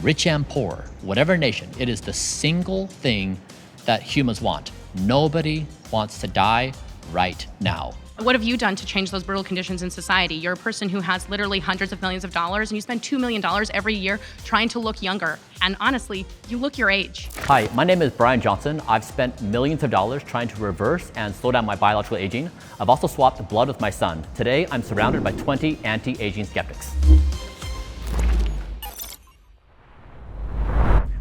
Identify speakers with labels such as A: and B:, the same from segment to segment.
A: rich and poor, whatever nation, it is the single thing that humans want. Nobody wants to die right now.
B: What have you done to change those brutal conditions in society? You're a person who has literally hundreds of millions of dollars, and you spend $2 million every year trying to look younger. And honestly, you look your age.
A: Hi, my name is Bryan Johnson. I've spent millions of dollars trying to reverse and slow down my biological aging. I've also swapped blood with my son. Today, I'm surrounded by 20 anti-aging skeptics.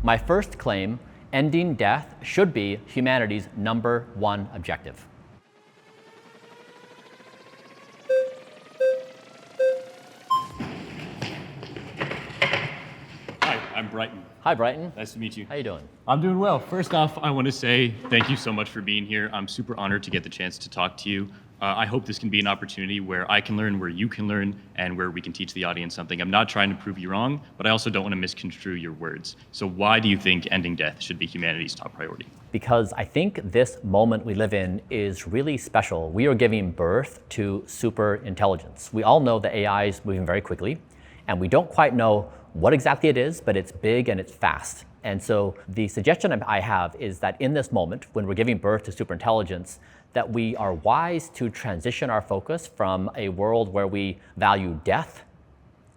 A: My first claim, ending death should be humanity's #1 objective.
C: I'm Bryton.
A: Hi, Bryton.
C: Nice to meet you.
A: How you doing?
C: I'm doing well. First off, I want to say thank you so much for being here. I'm super honored to get the chance to talk to you. I hope this can be an opportunity where I can learn, where you can learn, and where we can teach the audience something. I'm not trying to prove you wrong, but I also don't want to misconstrue your words. So why do you think ending death should be humanity's top priority?
A: Because I think this moment we live in is really special. We are giving birth to super intelligence. We all know that AI is moving very quickly, and we don't quite know what exactly it is, but it's big and it's fast. And so the suggestion I have is that in this moment, when we're giving birth to superintelligence, that we are wise to transition our focus from a world where we value death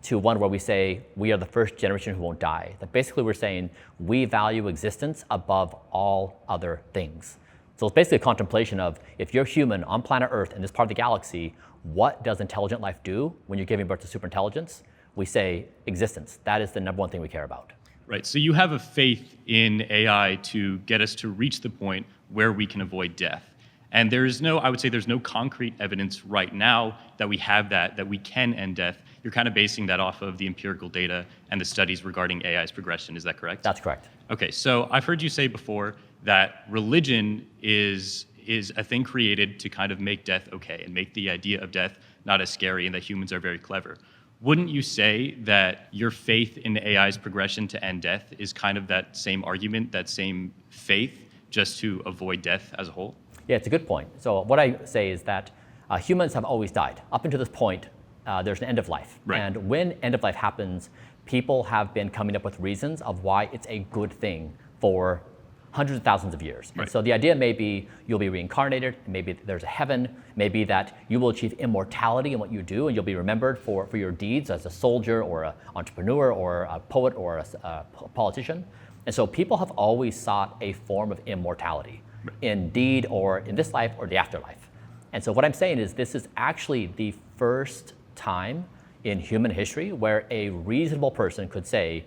A: to one where we say we are the first generation who won't die. That basically we're saying we value existence above all other things. So it's basically a contemplation of, if you're human on planet Earth in this part of the galaxy, what does intelligent life do when you're giving birth to superintelligence? We say existence. That is the #1 thing we care about.
C: Right, so you have a faith in AI to get us to reach the point where we can avoid death. And I would say there's no concrete evidence right now that we have that we can end death. You're kind of basing that off of the empirical data and the studies regarding AI's progression, is that correct?
A: That's correct.
C: Okay, so I've heard you say before that religion is a thing created to kind of make death okay and make the idea of death not as scary, and that humans are very clever. Wouldn't you say that your faith in AI's progression to end death is kind of that same argument, that same faith, just to avoid death as a whole?
A: Yeah, it's a good point. So what I say is that humans have always died. Up until this point, there's an end of life.
C: Right.
A: And when end of life happens, people have been coming up with reasons of why it's a good thing for hundreds of thousands of years.
C: Right.
A: And so the idea may be you'll be reincarnated, maybe there's a heaven, maybe that you will achieve immortality in what you do, and you'll be remembered for your deeds as a soldier or an entrepreneur or a poet or a politician. And so people have always sought a form of immortality in deed or in this life or the afterlife. And so what I'm saying is this is actually the first time in human history where a reasonable person could say,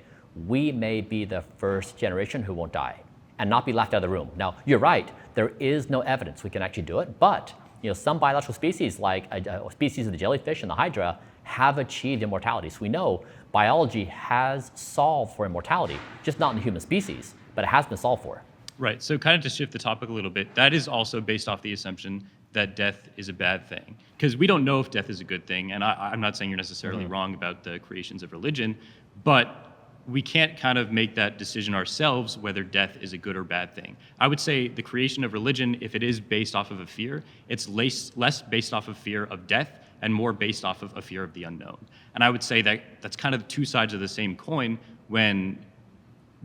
A: we may be the first generation who won't die, and not be left out of the room. Now, you're right, there is no evidence we can actually do it, but some biological species, like a species of the jellyfish and the hydra, have achieved immortality. So we know biology has solved for immortality, just not in the human species, but it has been solved for.
C: Right, so kind of to shift the topic a little bit, that is also based off the assumption that death is a bad thing. Because we don't know if death is a good thing, and I'm not saying you're necessarily wrong about the creations of religion, but we can't kind of make that decision ourselves whether death is a good or bad thing. I would say the creation of religion, if it is based off of a fear, it's less based off of fear of death and more based off of a fear of the unknown. And I would say that that's kind of two sides of the same coin when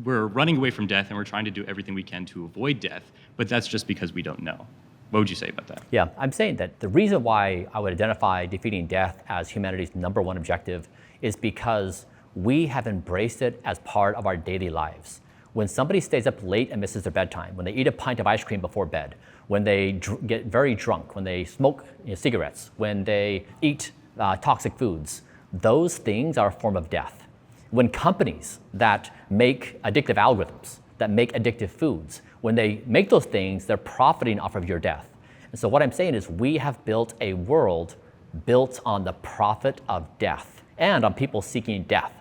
C: we're running away from death and we're trying to do everything we can to avoid death, but that's just because we don't know. What would you say about that?
A: Yeah, I'm saying that the reason why I would identify defeating death as humanity's #1 objective is because we have embraced it as part of our daily lives. When somebody stays up late and misses their bedtime, when they eat a pint of ice cream before bed, when they get very drunk, when they smoke cigarettes, when they eat toxic foods, those things are a form of death. When companies that make addictive algorithms, that make addictive foods, when they make those things, they're profiting off of your death. And so what I'm saying is we have built a world built on the profit of death and on people seeking death.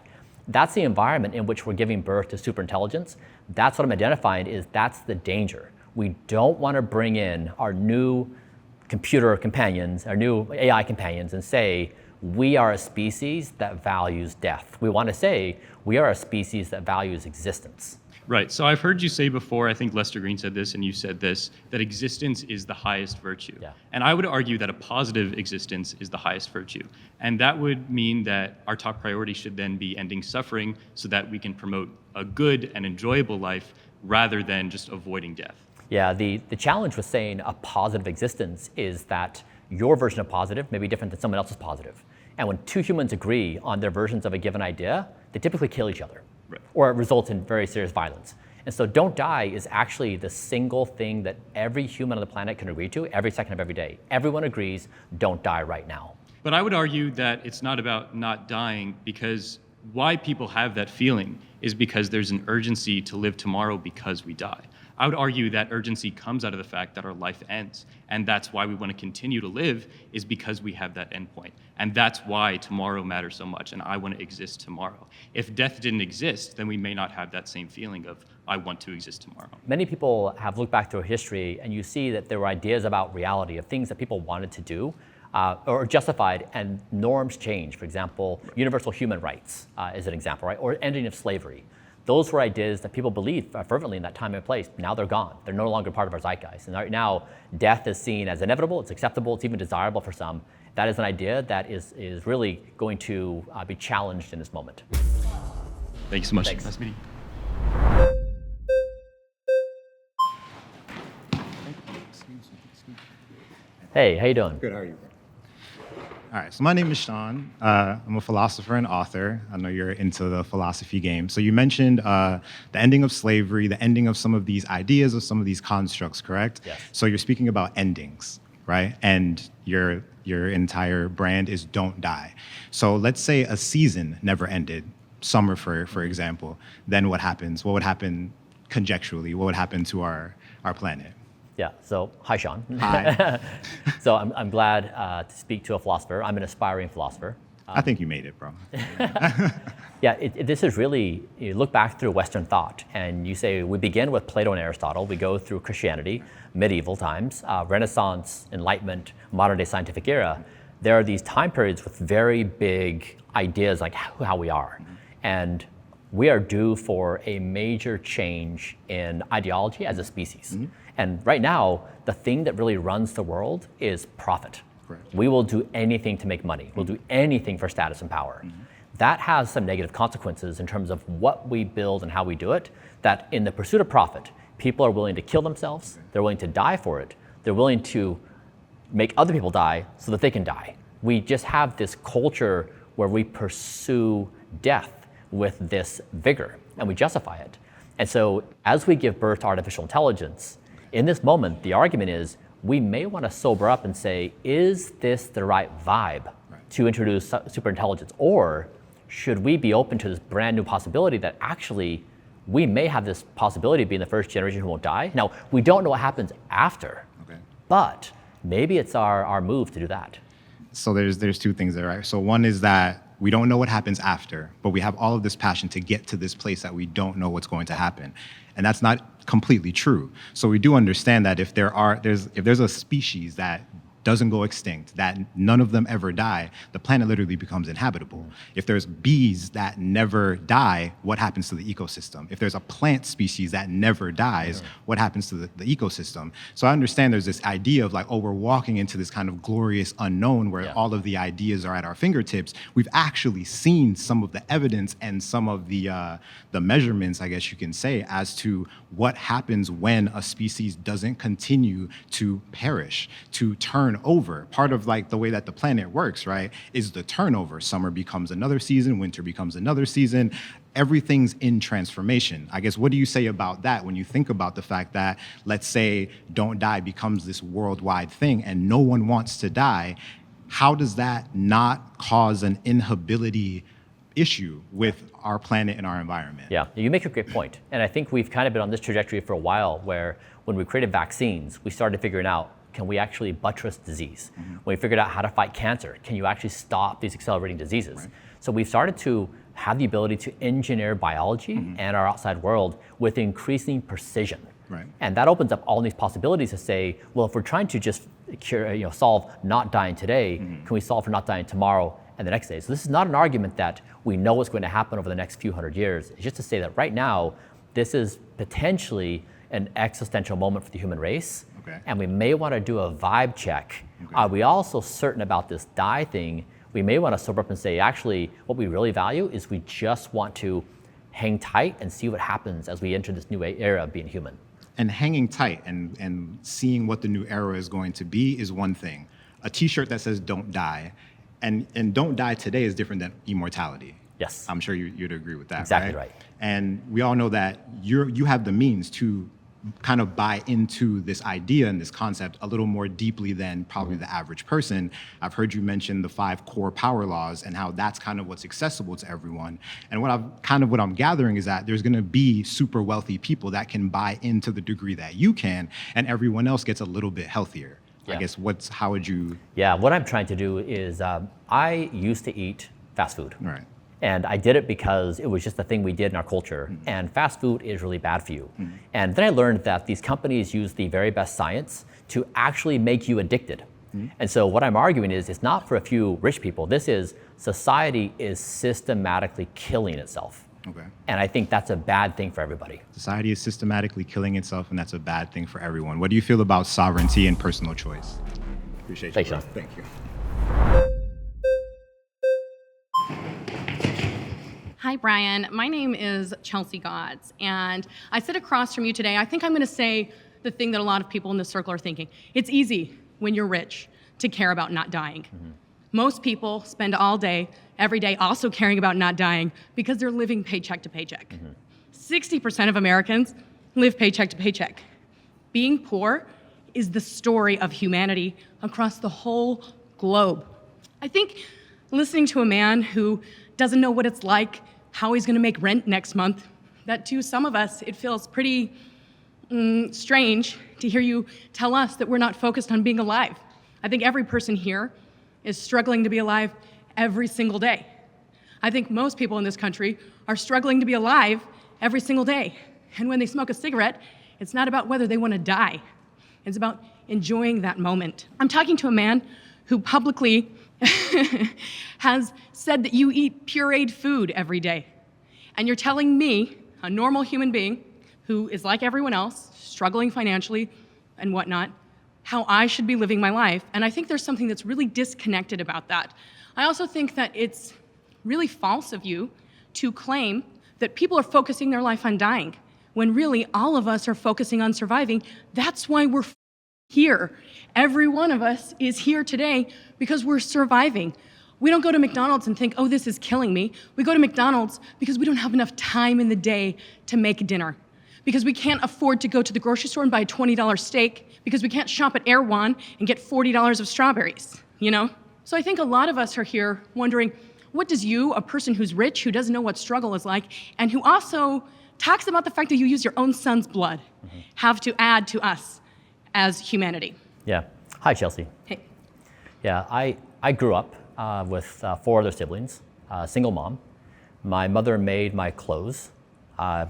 A: That's the environment in which we're giving birth to superintelligence. That's what I'm identifying is that's the danger. We don't want to bring in our new computer companions, our new AI companions, and say, we are a species that values death. We want to say, we are a species that values existence.
C: Right. So I've heard you say before, I think Lester Green said this and you said this, that existence is the highest virtue.
A: Yeah.
C: And I would argue that a positive existence is the highest virtue. And that would mean that our top priority should then be ending suffering so that we can promote a good and enjoyable life rather than just avoiding death.
A: Yeah, the challenge with saying a positive existence is that your version of positive may be different than someone else's positive. And when two humans agree on their versions of a given idea, they typically kill each other.
C: Right.
A: Or it results in very serious violence. And so don't die is actually the single thing that every human on the planet can agree to every second of every day. Everyone agrees, don't die right now.
C: But I would argue that it's not about not dying, because why people have that feeling is because there's an urgency to live tomorrow because we die. I would argue that urgency comes out of the fact that our life ends. And that's why we want to continue to live, is because we have that endpoint. And that's why tomorrow matters so much, and I want to exist tomorrow. If death didn't exist, then we may not have that same feeling of, I want to exist tomorrow.
A: Many people have looked back through history, and you see that there were ideas about reality, of things that people wanted to do, or justified, and norms change. For example, universal human rights is an example, right? Or ending of slavery. Those were ideas that people believed fervently in that time and place. Now they're gone. They're no longer part of our zeitgeist. And right now, death is seen as inevitable, it's acceptable, it's even desirable for some. That is an idea that is really going to be challenged in this moment.
C: Thank you so much.
A: Thanks.
C: Nice meeting you.
A: Hey, how you doing?
D: Good, how are you, bro? All right, so my name is Sean. I'm a philosopher and author. I know you're into the philosophy game. So you mentioned the ending of slavery, the ending of some of these ideas, of some of these constructs, correct?
A: Yes.
D: So you're speaking about endings, right? And your entire brand is don't die. So let's say a season never ended, summer for example, then what happens? What would happen conjecturally? What would happen to our planet?
A: Yeah, so hi, Sean.
D: Hi.
A: So I'm glad to speak to a philosopher. I'm an aspiring philosopher.
D: I think you made it, bro.
A: Yeah, this is really, you look back through Western thought and you say, we begin with Plato and Aristotle, we go through Christianity, medieval times, Renaissance, Enlightenment, modern day scientific era. There are these time periods with very big ideas like how we are. And we are due for a major change in ideology as a species. And right now, the thing that really runs the world is profit.
D: Correct.
A: We will do anything to make money. We'll do anything for status and power. That has some negative consequences in terms of what we build and how we do it, that in the pursuit of profit, people are willing to kill themselves, they're willing to die for it, they're willing to make other people die so that they can die. We just have this culture where we pursue death with this vigor, and we justify it. And so as we give birth to artificial intelligence, in this moment, the argument is we may want to sober up and say, is this the right vibe to introduce superintelligence? Or should we be open to this brand new possibility that actually we may have this possibility of being the first generation who won't die? Now, we don't know what happens after, but maybe it's our move to do that.
D: So there's two things there, right? So one is that we don't know what happens after, but we have all of this passion to get to this place that we don't know what's going to happen. And that's not completely true. So we do understand that if there's a species that doesn't go extinct, that none of them ever die, the planet literally becomes inhabitable. If there's bees that never die, what happens to the ecosystem? If there's a plant species that never dies, what happens to the ecosystem? So I understand there's this idea of like, oh, we're walking into this kind of glorious unknown where all of the ideas are at our fingertips. We've actually seen some of the evidence and some of the measurements, I guess you can say, as to what happens when a species doesn't continue to perish, to turn over. Part of like the way that the planet works, right, is the turnover. Summer becomes another season, winter becomes another season. Everything's in transformation. I guess, what do you say about that when you think about the fact that, let's say, don't die becomes this worldwide thing and no one wants to die? How does that not cause an inhabitability issue with our planet and our environment?
A: Yeah, you make a great point. And I think we've kind of been on this trajectory for a while where when we created vaccines, we started figuring out, can we actually buttress disease? When we figured out how to fight cancer, can you actually stop these accelerating diseases? So we've started to have the ability to engineer biology and our outside world with increasing precision. And that opens up all these possibilities to say, well, if we're trying to just cure, solve not dying today, can we solve for not dying tomorrow and the next day? So this is not an argument that we know what's going to happen over the next few hundred years. It's just to say that right now, this is potentially an existential moment for the human race.
D: Okay.
A: And we may want to do a vibe check.
D: Okay.
A: Are we also certain about this die thing? We may want to sober up and say, actually, what we really value is we just want to hang tight and see what happens as we enter this new era of being human.
D: And hanging tight and seeing what the new era is going to be is one thing. A t-shirt that says don't die, and don't die today is different than immortality.
A: Yes.
D: I'm sure you'd agree with that,
A: Exactly right.
D: And we all know that you have the means to kind of buy into this idea and this concept a little more deeply than probably the average person. I've heard you mention the 5 core power laws and how that's kind of what's accessible to everyone. And what I'm gathering is that there's going to be super wealthy people that can buy into the degree that you can, and everyone else gets a little bit healthier.
A: Yeah.
D: I guess how would you?
A: Yeah, what I'm trying to do is I used to eat fast food.
D: Right.
A: And I did it because it was just the thing we did in our culture. Mm-hmm. And fast food is really bad for you. Mm-hmm. And then I learned that these companies use the very best science to actually make you addicted. Mm-hmm. And so what I'm arguing is it's not for a few rich people. This is society is systematically killing itself.
D: Okay.
A: And I think that's a bad thing for everybody.
D: Society is systematically killing itself, and that's a bad thing for everyone. What do you feel about sovereignty and personal choice? Appreciate you.
A: Thanks, Sean.
D: Thank you.
B: Hi, Bryan. My name is Chelsea Godds, and I sit across from you today. I think I'm going to say the thing that a lot of people in this circle are thinking. It's easy when you're rich to care about not dying. Mm-hmm. Most people spend all day, every day, also caring about not dying because they're living paycheck to paycheck. Mm-hmm. 60% of Americans live paycheck to paycheck. Being poor is the story of humanity across the whole globe. I think listening to a man who doesn't know what it's like, how he's going to make rent next month, that to some of us, it feels pretty strange to hear you tell us that we're not focused on being alive. I think every person here is struggling to be alive every single day. I think most people in this country are struggling to be alive every single day. And when they smoke a cigarette, it's not about whether they want to die. It's about enjoying that moment. I'm talking to a man who publicly has said that you eat pureed food every day. And you're telling me, a normal human being who is like everyone else, struggling financially and whatnot, how I should be living my life. And I think there's something that's really disconnected about that. I also think that it's really false of you to claim that people are focusing their life on dying, when really all of us are focusing on surviving. That's why we're here. Every one of us is here today because we're surviving. We don't go to McDonald's and think, oh, this is killing me. We go to McDonald's because we don't have enough time in the day to make dinner, because we can't afford to go to the grocery store and buy a $20 steak, because we can't shop at Erewhon and get $40 of strawberries, you know? So I think a lot of us are here wondering, what does you, a person who's rich, who doesn't know what struggle is like, and who also talks about the fact that you use your own son's blood, have to add to us as humanity?
A: Yeah. Hi, Chelsea.
B: Hey.
A: Yeah, I grew up with 4 other siblings, single mom. My mother made my clothes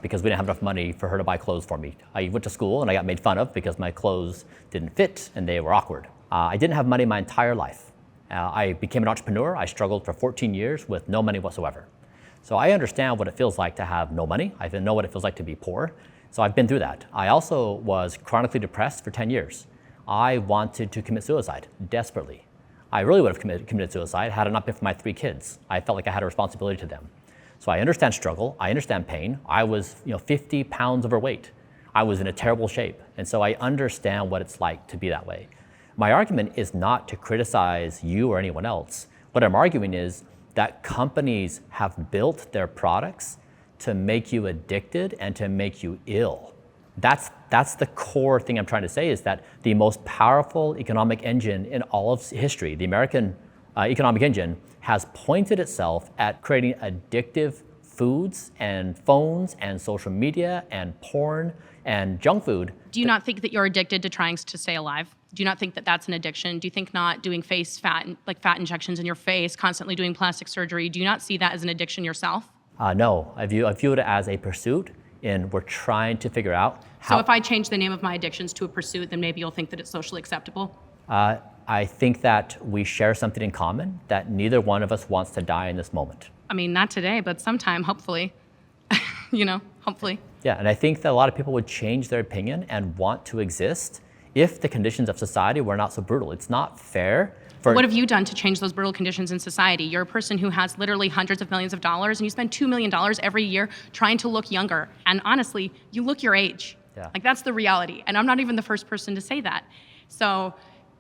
A: because we didn't have enough money for her to buy clothes for me. I went to school and I got made fun of because my clothes didn't fit and they were awkward. I didn't have money my entire life. I became an entrepreneur. I struggled for 14 years with no money whatsoever. So I understand what it feels like to have no money. I know what it feels like to be poor. So I've been through that. I also was chronically depressed for 10 years. I wanted to commit suicide desperately. I really would have committed suicide had it not been for my 3 kids. I felt like I had a responsibility to them. So I understand struggle, I understand pain. I was 50 pounds overweight. I was in a terrible shape. And so I understand what it's like to be that way. My argument is not to criticize you or anyone else. What I'm arguing is that companies have built their products to make you addicted and to make you ill. That's the core thing I'm trying to say, is that the most powerful economic engine in all of history, the American economic engine, has pointed itself at creating addictive foods and phones and social media and porn and junk food.
B: Do you not think that you're addicted to trying to stay alive? Do you not think that that's an addiction? Do you think not doing face fat, like fat injections in your face, constantly doing plastic surgery, do you not see that as an addiction yourself?
A: No, I view it as a pursuit, and we're trying to figure out how.
B: So if I change the name of my addictions to a pursuit, then maybe you'll think that it's socially acceptable?
A: I think that we share something in common, that neither one of us wants to die in this moment.
B: I mean, not today, but sometime, hopefully. hopefully.
A: Yeah, and I think that a lot of people would change their opinion and want to exist if the conditions of society were not so brutal. It's not fair.
B: What have you done to change those brutal conditions in society? You're a person who has literally hundreds of millions of dollars, and you spend $2 million every year trying to look younger. And honestly, you look your age.
A: Yeah.
B: Like, that's the reality. And I'm not even the first person to say that. So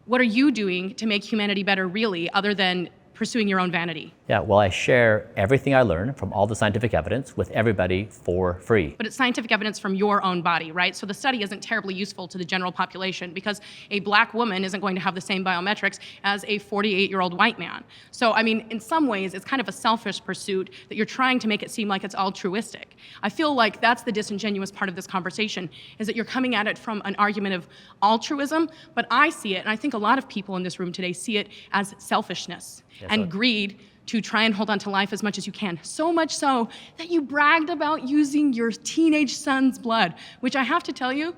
B: what are you doing to make humanity better, really, other than pursuing your own vanity?
A: Yeah, well, I share everything I learn from all the scientific evidence with everybody for free.
B: But it's scientific evidence from your own body, right? So the study isn't terribly useful to the general population because a black woman isn't going to have the same biometrics as a 48-year-old white man. So, I mean, in some ways, it's kind of a selfish pursuit that you're trying to make it seem like it's altruistic. I feel like that's the disingenuous part of this conversation, is that you're coming at it from an argument of altruism, but I see it, and I think a lot of people in this room today see it as selfishness and greed to try and hold on to life as much as you can. So much so that you bragged about using your teenage son's blood, which I have to tell you,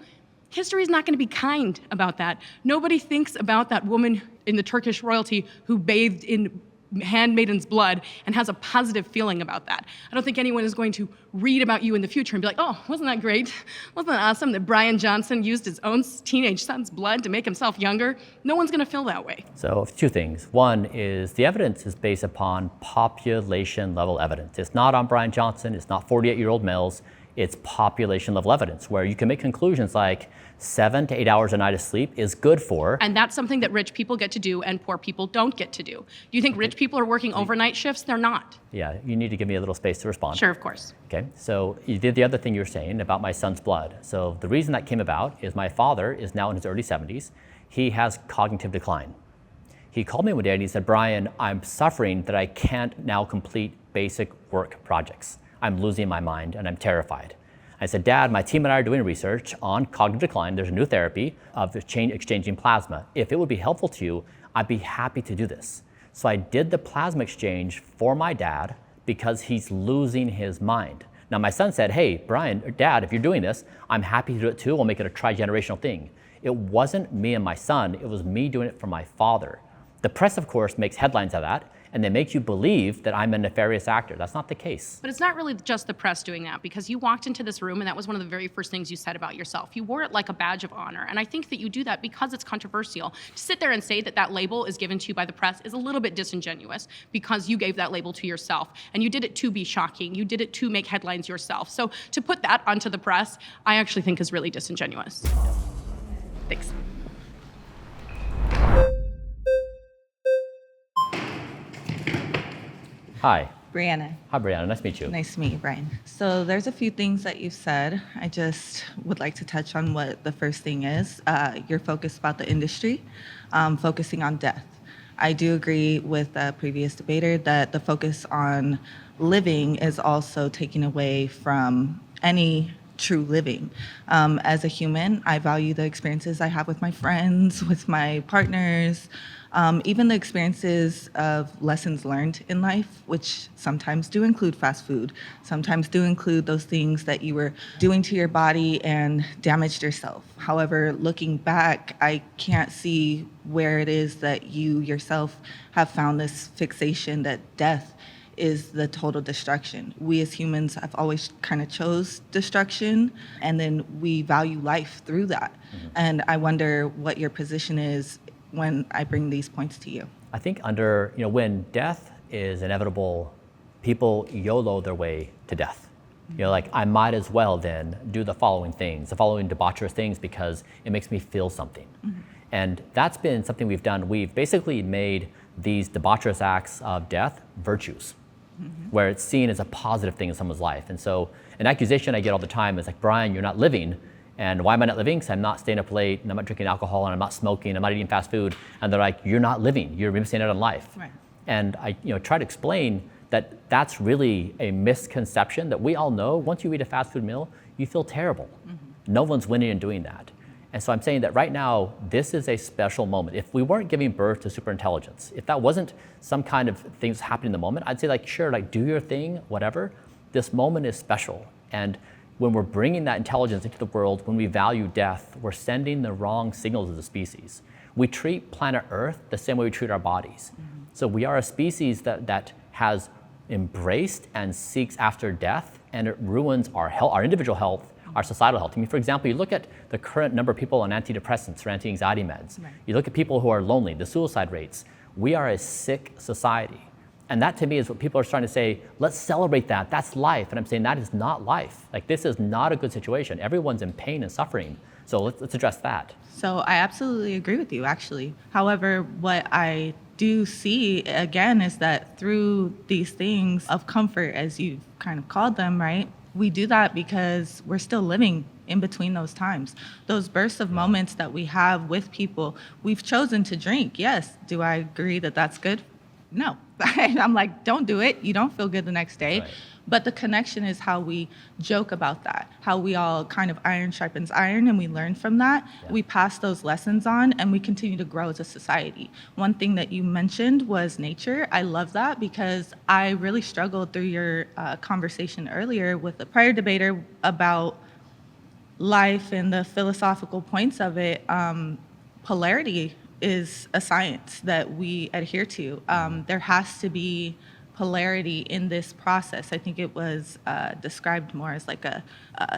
B: history is not going to be kind about that. Nobody thinks about that woman in the Turkish royalty who bathed in handmaiden's blood and has a positive feeling about that. I don't think anyone is going to read about you in the future and be like, oh, wasn't that great? Wasn't that awesome that Bryan Johnson used his own teenage son's blood to make himself younger? No one's going to feel that way.
A: So two things. One is the evidence is based upon population level evidence. It's not on Bryan Johnson, it's not 48-year-old males, it's population level evidence where you can make conclusions like 7 to 8 hours a night of sleep is good for.
B: And that's something that rich people get to do and poor people don't get to do. Do you think rich people are working overnight shifts? They're not.
A: Yeah, you need to give me a little space to respond.
B: Sure, of course.
A: Okay, so you did the other thing you were saying about my son's blood. So the reason that came about is my father is now in his early 70s. He has cognitive decline. He called me one day and he said, Bryan, I'm suffering that I can't now complete basic work projects. I'm losing my mind and I'm terrified. I said, Dad, my team and I are doing research on cognitive decline. There's a new therapy of exchanging plasma. If it would be helpful to you, I'd be happy to do this. So I did the plasma exchange for my dad because he's losing his mind. Now my son said, hey, Bryan, or Dad, if you're doing this, I'm happy to do it too. We'll make it a tri-generational thing. It wasn't me and my son, it was me doing it for my father. The press, of course, makes headlines of that, and they make you believe that I'm a nefarious actor. That's not the case.
B: But it's not really just the press doing that, because you walked into this room and that was one of the very first things you said about yourself. You wore it like a badge of honor, and I think that you do that because it's controversial. To sit there and say that that label is given to you by the press is a little bit disingenuous because you gave that label to yourself, and you did it to be shocking. You did it to make headlines yourself. So to put that onto the press, I actually think is really disingenuous. Thanks.
A: Hi.
E: Brianna.
A: Hi, Brianna. Nice to meet you.
E: Nice to meet you, Bryan. So there's a few things that you've said. I just would like to touch on what the first thing is. Your focus about the industry, focusing on death. I do agree with the previous debater that the focus on living is also taken away from any true living. As a human, I value the experiences I have with my friends, with my partners, even the experiences of lessons learned in life, which sometimes do include fast food, sometimes do include those things that you were doing to your body and damaged yourself. However, looking back, I can't see where it is that you yourself have found this fixation that death is the total destruction. We as humans have always kind of chose destruction, and then we value life through that. Mm-hmm. And I wonder what your position is when I bring these points to you.
A: I think when death is inevitable, people YOLO their way to death. Mm-hmm. Like, I might as well then do the following things, the following debaucherous things, because it makes me feel something. Mm-hmm. And that's been something we've done. We've basically made these debaucherous acts of death virtues. Mm-hmm. Where it's seen as a positive thing in someone's life. And so an accusation I get all the time is like, Bryan, you're not living. And why am I not living? Because I'm not staying up late, and I'm not drinking alcohol, and I'm not smoking, I'm not eating fast food. And they're like, you're not living, you're missing out on life.
E: Right.
A: And I try to explain that that's really a misconception that we all know. Once you eat a fast food meal, you feel terrible. Mm-hmm. No one's winning in doing that. And so I'm saying that right now, this is a special moment. If we weren't giving birth to superintelligence, if that wasn't some kind of things happening in the moment, I'd say like, sure, like do your thing, whatever. This moment is special. And when we're bringing that intelligence into the world, when we value death, we're sending the wrong signals as a species. We treat planet Earth the same way we treat our bodies. Mm-hmm. So we are a species that has embraced and seeks after death and it ruins our health, our individual health, our societal health. I mean, for example, you look at the current number of people on antidepressants or anti-anxiety meds.
B: Right.
A: You look at people who are lonely, the suicide rates. We are a sick society. And that to me is what people are trying to say, let's celebrate that, that's life. And I'm saying that is not life. Like, this is not a good situation. Everyone's in pain and suffering. So let's address that.
E: So I absolutely agree with you, actually. However, what I do see, again, is that through these things of comfort, as you've kind of called them, right? We do that because we're still living in between those times. Those bursts of moments that we have with people, we've chosen to drink. Yes. Do I agree that that's good? No. I'm like, don't do it. You don't feel good the next day.
A: Right.
E: But the connection is how we joke about that, how we all kind of iron sharpens iron, and we learn from that.
A: Yeah.
E: We pass those lessons on, and we continue to grow as a society. One thing that you mentioned was nature. I love that because I really struggled through your conversation earlier with the prior debater about life and the philosophical points of it. Polarity is a science that we adhere to. There has to be polarity in this process. I think it was described more as like a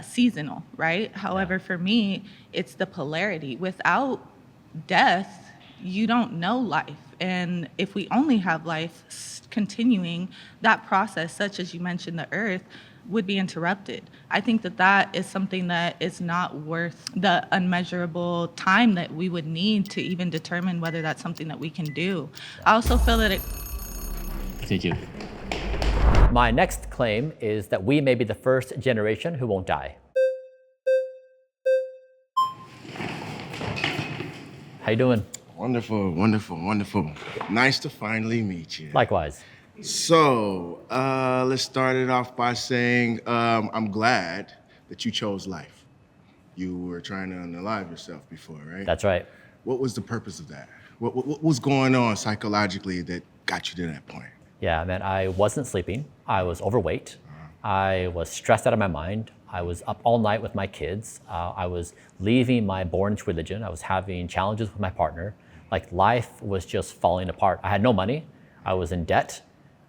E: seasonal, right? However, for me, it's the polarity. Without death, you don't know life. And if we only have life continuing, that process, such as you mentioned, the earth, would be interrupted. I think that that is something that is not worth the unmeasurable time that we would need to even determine whether that's something that we can do. I also feel that it
F: Thank you.
A: My next claim is that we may be the first generation who won't die. How you doing?
G: Wonderful, wonderful, wonderful. Nice to finally meet you.
A: Likewise.
G: So, let's start it off by saying I'm glad that you chose life. You were trying to unalive yourself before, right?
A: That's right.
G: What was the purpose of that? What was going on psychologically that got you to that point?
A: Yeah, man, I wasn't sleeping. I was overweight. I was stressed out of my mind. I was up all night with my kids. I was leaving my born religion. I was having challenges with my partner. Like, life was just falling apart. I had no money. I was in debt.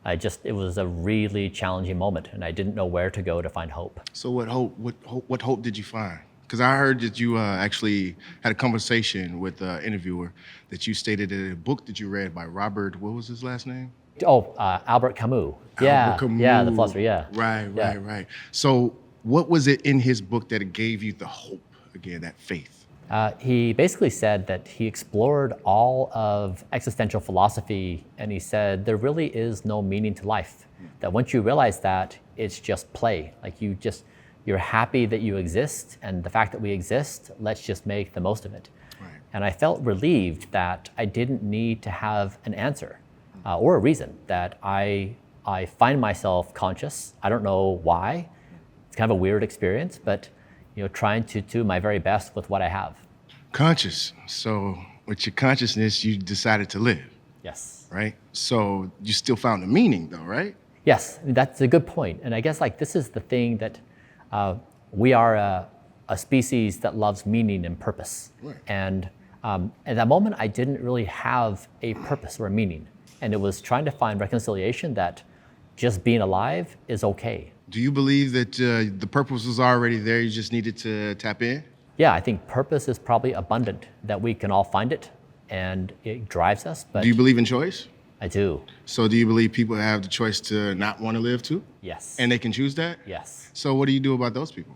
A: It was a really challenging moment, and I didn't know where to go to find hope.
G: So what hope did you find? Because I heard that you actually had a conversation with an interviewer that you stated in a book that you read by Robert, what was his last name?
A: Oh, Albert Camus.
G: Albert Camus.
A: Yeah, the philosopher, yeah.
G: Right. So what was it in his book that it gave you the hope, again, that faith?
A: He basically said that he explored all of existential philosophy, and he said there really is no meaning to life. That once you realize that, it's just play. Like, you're happy that you exist, and the fact that we exist, let's just make the most of it.
G: Right.
A: And I felt relieved that I didn't need to have an answer or a reason, that I find myself conscious. I don't know why. It's kind of a weird experience, but trying to do my very best with what I have.
G: Conscious. So with your consciousness, you decided to live,
A: Yes.
G: right? So you still found a meaning though, right?
A: Yes, that's a good point. And I guess this is the thing that we are a species that loves meaning and purpose.
G: Right.
A: And at that moment, I didn't really have a purpose or a meaning. And it was trying to find reconciliation that just being alive is okay.
G: Do you believe that the purpose was already there, you just needed to tap in?
A: Yeah, I think purpose is probably abundant, that we can all find it, and it drives us. But
G: Do you believe in choice?
A: I do.
G: So do you believe people have the choice to not want to live too?
A: Yes.
G: And they can choose that?
A: Yes.
G: So what do you do about those people?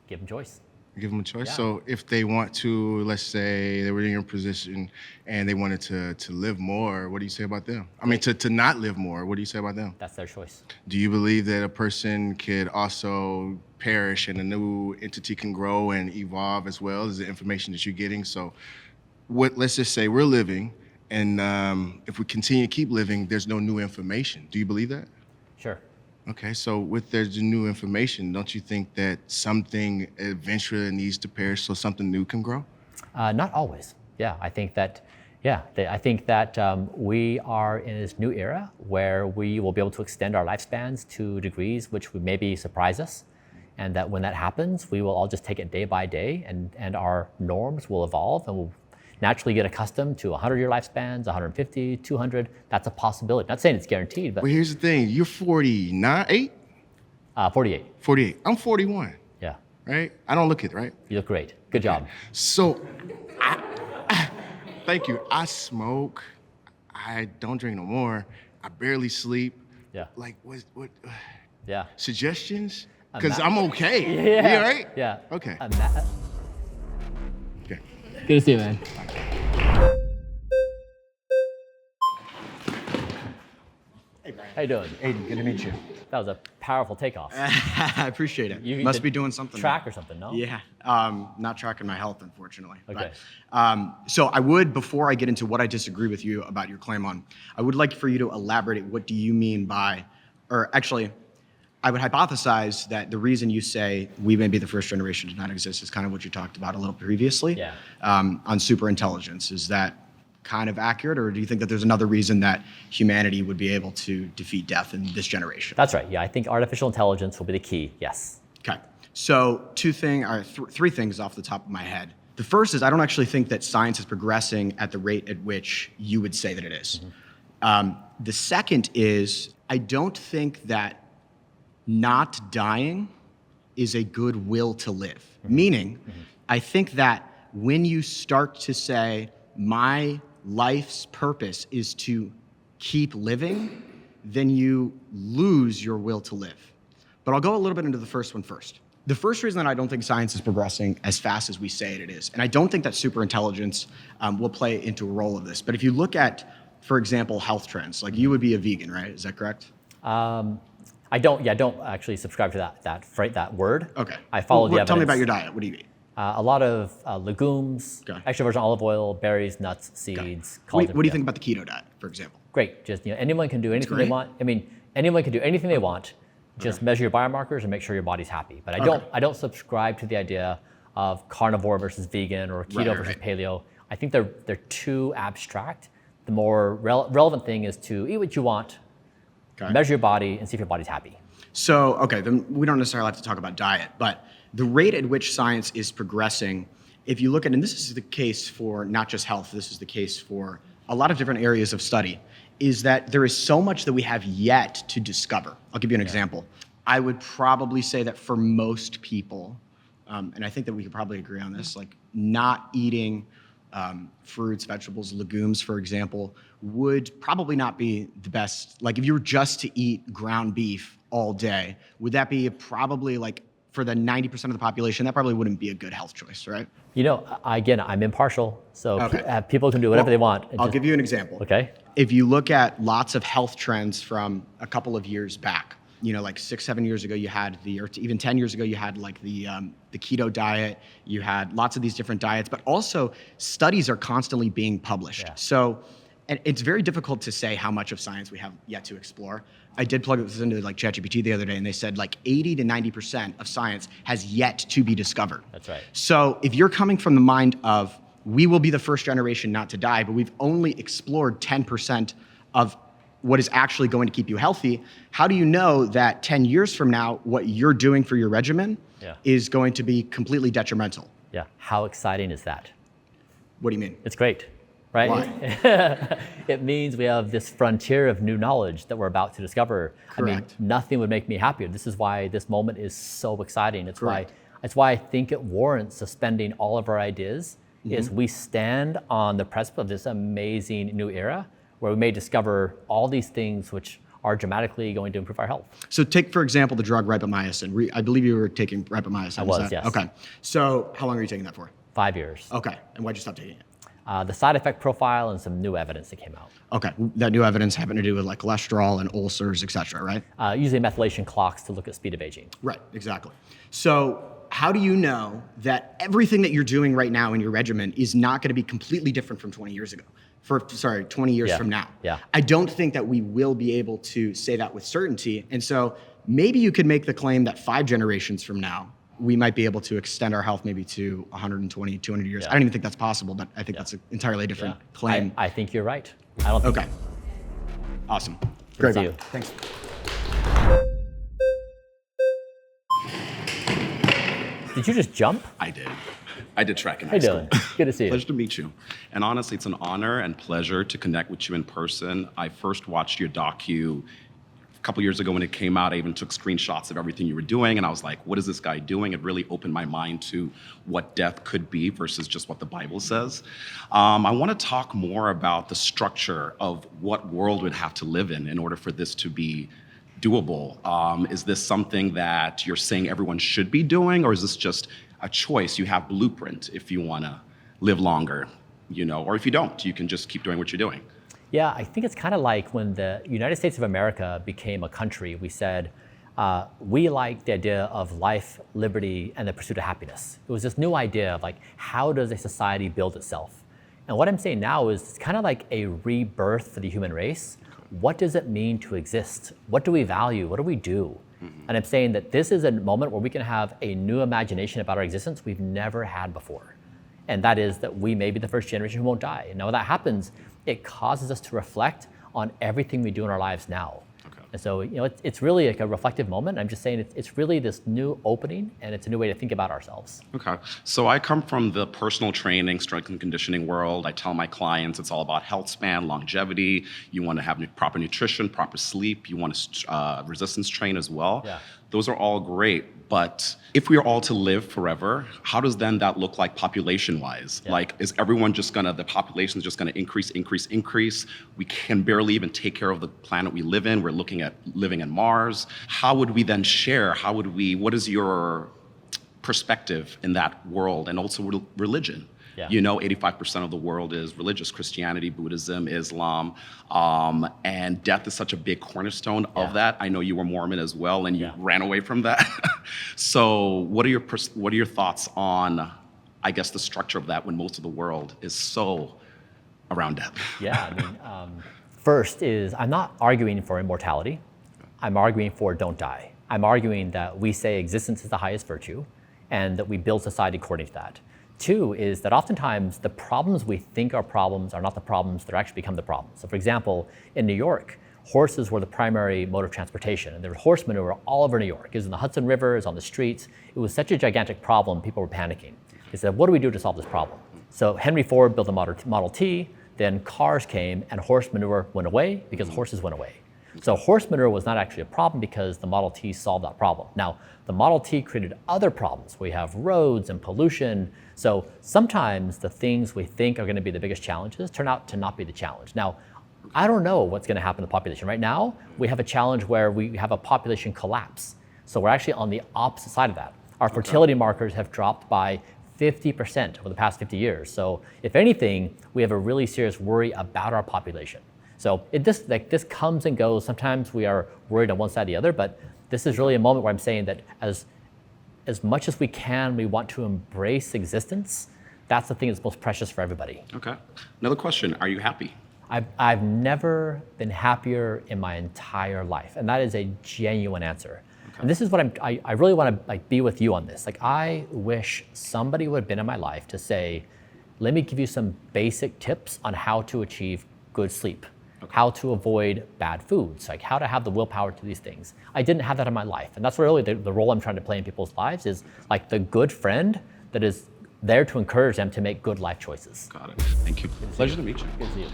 A: Give them choice.
G: Give them a choice.
A: Yeah.
G: So if they want to, let's say they were in your position and they wanted to live more, what do you say about them? I mean, to not live more, what do you say about them?
A: That's their choice.
G: Do you believe that a person could also perish and a new entity can grow and evolve as well as the information that you're getting? So let's just say we're living, and if we continue to keep living, there's no new information. Do you believe that?
A: Sure.
G: Okay, so with there's new information, don't you think that something eventually needs to perish so something new can grow?
A: Not always. Yeah, I think that. We are in this new era where we will be able to extend our lifespans to degrees which would maybe surprise us, and that when that happens, we will all just take it day by day, and our norms will evolve, and we'll naturally get accustomed to 100-year lifespans, 150, 200. That's a possibility. Not saying it's guaranteed, but
G: Well, here's the thing. You're 49, 8?
A: 48.
G: 48. I'm 41,
A: Yeah.
G: right? I don't look it, right?
A: You look great. Good job.
G: So, thank you. I smoke. I don't drink no more. I barely sleep.
A: Yeah.
G: Like, what
A: Yeah.
G: suggestions? Because
A: ma-
G: I'm okay.
A: Yeah.
G: Right?
A: Yeah.
G: Okay. Okay.
F: Good to see you, man.
A: How you doing?
H: Aden, good to meet you.
A: That was a powerful takeoff.
H: I appreciate it.
A: You
H: Must
A: did
H: be doing something.
A: Track or something, no?
H: Yeah, not tracking my health, unfortunately.
A: Okay.
H: But, so I would, before I get into what I disagree with you about your claim on, I would like for you to elaborate. What do you mean by, or actually, I would hypothesize that the reason you say we may be the first generation to not exist is kind of what you talked about a little previously.
A: Yeah.
H: On super intelligence. Is that kind of accurate, or do you think that there's another reason that humanity would be able to defeat death in this generation?
A: That's right. Yeah, I think artificial intelligence will be the key. Yes.
H: Okay. So three things off the top of my head. The first is I don't actually think that science is progressing at the rate at which you would say that it is. The second is I don't think that not dying is a good will to live. Meaning, I think that when you start to say, my life's purpose is to keep living, then you lose your will to live. But I'll go a little bit into the first one first. The first reason that I don't think science is progressing as fast as we say it is, and I don't think that superintelligence will play into a role of this, but if you look at, for example, health trends, like you would be a vegan, right? Is that correct?
A: I don't actually subscribe to that word.
H: Okay.
A: I follow the evidence.
H: Tell me about your diet. What do you eat?
A: A lot of legumes,
H: Okay.
A: extra virgin olive oil, berries, nuts, seeds.
H: What do you think about the keto diet, for example?
A: Great. Just anyone can do anything they
H: great.
A: want. I mean, anyone can do anything they want. Just measure your biomarkers and make sure your body's happy. But I don't subscribe to the idea of carnivore versus vegan or keto versus paleo. I think they're too abstract. The more relevant thing is to eat what you want, measure your body, and see if your body's happy.
H: So, okay, then we don't necessarily have to talk about diet, but the rate at which science is progressing, if you look at, and this is the case for not just health, this is the case for a lot of different areas of study, is that there is so much that we have yet to discover. I'll give you an example. I would probably say that for most people, and I think that we could probably agree on this, like not eating fruits, vegetables, legumes, for example, would probably not be the best. Like if you were just to eat ground beef all day, would that be probably like for the 90% of the population, that probably wouldn't be a good health choice, right?
A: You know, again, I'm impartial, so people can do whatever they want.
H: I'll give you an example.
A: Okay.
H: If you look at lots of health trends from a couple of years back, you know, like 6-7 years ago, you had or even 10 years ago, you had like the keto diet. You had lots of these different diets, but also studies are constantly being published.
A: Yeah.
H: So, and it's very difficult to say how much of science we have yet to explore. I did plug this into like ChatGPT the other day, and they said like 80 to 90% of science has yet to be discovered.
A: That's right.
H: So if you're coming from the mind of we will be the first generation not to die, but we've only explored 10% of what is actually going to keep you healthy, how do you know that 10 years from now, what you're doing for your regimen is going to be completely detrimental?
A: Yeah. How exciting is that?
H: What do you mean?
A: It's great, right?
H: Why?
A: It means we have this frontier of new knowledge that we're about to discover.
H: Correct.
A: I mean, nothing would make me happier. This is why this moment is so exciting. It's
H: Correct.
A: why I think it warrants suspending all of our ideas. Is we stand on the precipice of this amazing new era where we may discover all these things which are dramatically going to improve our health.
H: So take, for example, the drug ribamycin. I believe you were taking ribamycin.
A: I was, yes.
H: Okay. So how long are you taking that for?
A: 5 years.
H: Okay. And why'd you stop taking it?
A: The side effect profile and some new evidence that came out.
H: Okay. That new evidence having to do with like cholesterol and ulcers, et cetera, right?
A: Using methylation clocks to look at speed of aging.
H: Right, exactly. So how do you know that everything that you're doing right now in your regimen is not going to be completely different from 20 years ago? 20 years from now.
A: Yeah.
H: I don't think that we will be able to say that with certainty. And so maybe you could make the claim that 5 generations from now, we might be able to extend our health maybe to 120, 200 years. I don't even think that's possible, but I think that's an entirely different claim.
A: I think you're right. I don't think.
H: Okay. Awesome.
A: Good to
H: Great.
A: see you.
H: Thanks.
A: Did you just jump?
I: I did. I did track in
A: How
I: high
A: you
I: school.
A: doing? Good to see you.
I: Pleasure to meet you. And honestly, it's an honor and pleasure to connect with you in person. I first watched your docu A couple years ago when it came out, I even took screenshots of everything you were doing, and I was like, what is this guy doing? It really opened my mind to what death could be versus just what the Bible says. I want to talk more about the structure of what world we'd have to live in order for this to be doable. Is this something that you're saying everyone should be doing, or is this just a choice? You have blueprint if you want to live longer, or if you don't, you can just keep doing what you're doing.
A: Yeah, I think it's kind of like when the United States of America became a country, we said, we like the idea of life, liberty, and the pursuit of happiness. It was this new idea of like, how does a society build itself? And what I'm saying now is it's kind of like a rebirth for the human race. What does it mean to exist? What do we value? What do we do? And I'm saying that this is a moment where we can have a new imagination about our existence we've never had before. And that is that we may be the first generation who won't die. And now when that happens, it causes us to reflect on everything we do in our lives now. Okay. And so, it's really like a reflective moment. I'm just saying it's really this new opening, and it's a new way to think about ourselves.
I: Okay. So I come from the personal training, strength and conditioning world. I tell my clients it's all about health span, longevity. You want to have proper nutrition, proper sleep. You want to resistance train as well. Yeah. Those are all great. But if we are all to live forever, how does then that look like population-wise? Yeah. Like, is everyone the population is just gonna increase? We can barely even take care of the planet we live in. We're looking at living in Mars. How would we then share? What is your perspective in that world? And also religion. Yeah. 85% of the world is religious: Christianity, Buddhism, Islam, and death is such a big cornerstone of that. I know you were Mormon as well, and you ran away from that. So, what are your thoughts on, I guess, the structure of that when most of the world is so around death? Yeah,
A: first is I'm not arguing for immortality. I'm arguing for don't die. I'm arguing that we say existence is the highest virtue, and that we build society according to that. Two is that oftentimes the problems we think are problems are not the problems that actually become the problems. So for example, in New York, horses were the primary mode of transportation, and there was horse manure all over New York. It was in the Hudson River, it was on the streets. It was such a gigantic problem, people were panicking. They said, what do we do to solve this problem? So Henry Ford built the Model T, then cars came, and horse manure went away because horses went away. So horse manure was not actually a problem because the Model T solved that problem. Now, the Model T created other problems. We have roads and pollution. So sometimes the things we think are going to be the biggest challenges turn out to not be the challenge. Now, I don't know what's going to happen to the population. Right now, we have a challenge where we have a population collapse. So we're actually on the opposite side of that. Our fertility markers have dropped by 50% over the past 50 years. So if anything, we have a really serious worry about our population. So this comes and goes. Sometimes we are worried on one side or the other, but this is really a moment where I'm saying that as much as we can, we want to embrace existence. That's the thing that's most precious for everybody.
I: Okay. Another question, are you happy?
A: I've never been happier in my entire life, and that is a genuine answer. Okay. And this is what I really want to be with you on this. I wish somebody would have been in my life to say, let me give you some basic tips on how to achieve good sleep. Okay. How to avoid bad foods, how to have the willpower to these things. I didn't have that in my life. And that's really the role I'm trying to play in people's lives is like the good friend that is there to encourage them to make good life choices.
I: Got it. Thank you. Pleasure to meet you.
A: Good to see you.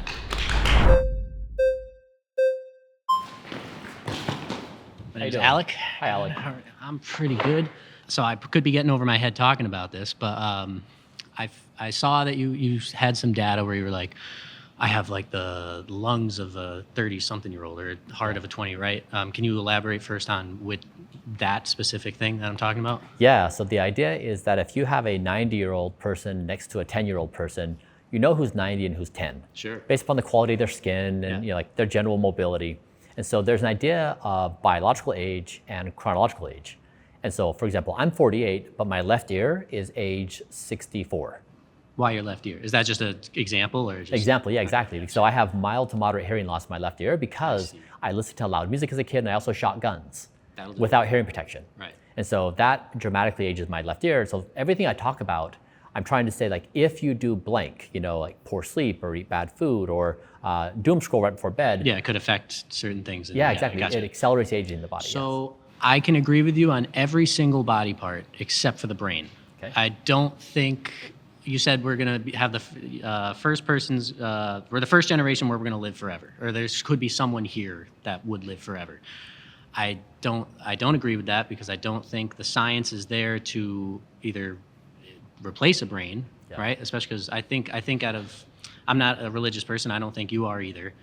F: My name's Alec.
A: Hi, Alec.
F: I'm pretty good. So I could be getting over my head talking about this, but I saw that you had some data where you were like, I have like the lungs of a 30-something-year-old or heart of a 20, right? Can you elaborate first on with that specific thing that I'm talking about?
A: Yeah, so the idea is that if you have a 90-year-old person next to a 10-year-old person, you know who's 90 and who's 10.
F: Sure.
A: Based upon the quality of their skin and their general mobility. And so there's an idea of biological age and chronological age. And so, for example, I'm 48, but my left ear is age 64.
F: Why your left ear? Is that just an example or just?
A: Example, yeah, exactly. So I have mild to moderate hearing loss in my left ear because I listened to loud music as a kid and I also shot guns without hearing protection.
F: Right.
A: And so that dramatically ages my left ear. So everything I talk about, I'm trying to say if you do blank, like poor sleep or eat bad food or doom scroll right before bed.
F: Yeah, it could affect certain things.
A: Yeah, exactly. Gotcha. It accelerates aging in the body.
F: So I can agree with you on every single body part except for the brain. Okay. I don't think. You said we're going to have the we're the first generation where we're going to live forever, or there could be someone here that would live forever. I don't agree with that because I don't think the science is there to either replace a brain, right? Especially because I think I'm not a religious person. I don't think you are either.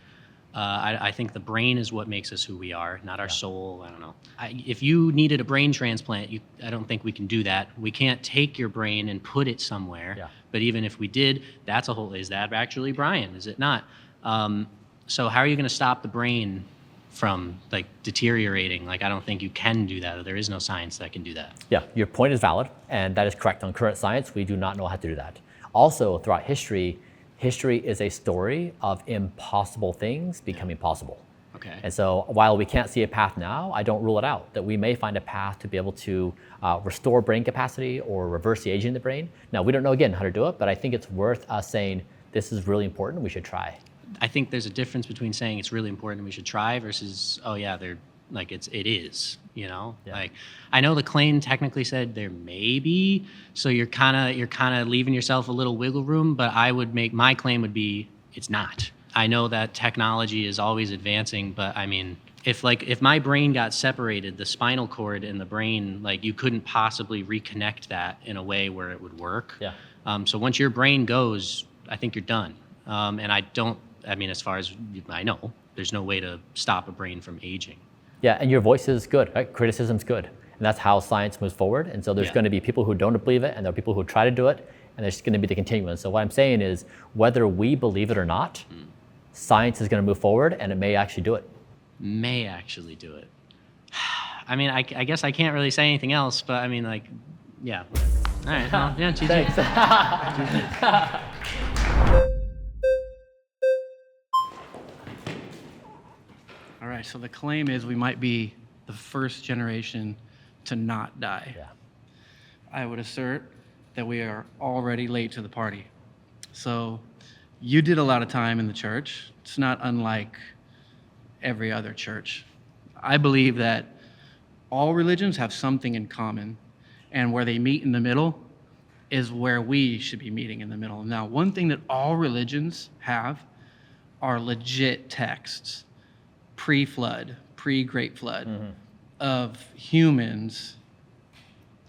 F: I think the brain is what makes us who we are, not our soul. I don't know. If you needed a brain transplant, I don't think we can do that. We can't take your brain and put it somewhere. Yeah. But even if we did, that's a whole. Is that actually Bryan? Is it not? So how are you going to stop the brain from like deteriorating? Like I don't think you can do that. There is no science that can do that. Yeah, your point is valid, and that is correct. On current science, we do not know how to do that. Also, throughout history is a story of impossible things becoming possible. Okay. And so while we can't see a path now, I don't rule it out that we may find a path to be able to restore brain capacity or reverse the aging of the brain. Now, we don't know, again, how to do it, but I think it's worth us saying this is really important, we should try. I think there's a difference between saying it's really important and we should try versus, oh yeah, they're like it is, you know? Yeah. Like I know the claim technically said there may be, so you're kind of leaving yourself a little wiggle room, but I would make my claim would be it's not. I know that technology is always advancing, but I mean, if my brain got separated, the spinal cord and the brain, like you couldn't possibly reconnect that in a way where it would work. Yeah. So once your brain goes, I think you're done. I mean, as far as I know, there's no way to stop a brain from aging. Yeah, and your voice is good, right? Criticism's good. And that's how science moves forward. And so there's going to be people who don't believe it, and there are people who try to do it, and there's going to be the continuum. So what I'm saying is, whether we believe it or not, science is going to move forward, and it may actually do it. May actually do it. I mean, I guess I can't really say anything else, but I mean, like, yeah. All right, well, yeah, GG. Thanks.
J: All right, so the claim is we might be the first generation to not die. Yeah. I would assert that we are already late to the party. So you did a lot of time in the church. It's not unlike every other church. I believe that all religions have something in common, and where they meet in the middle is where we should be meeting in the middle. Now, one thing that all religions have are legit texts, pre-flood, pre-Great Flood, of humans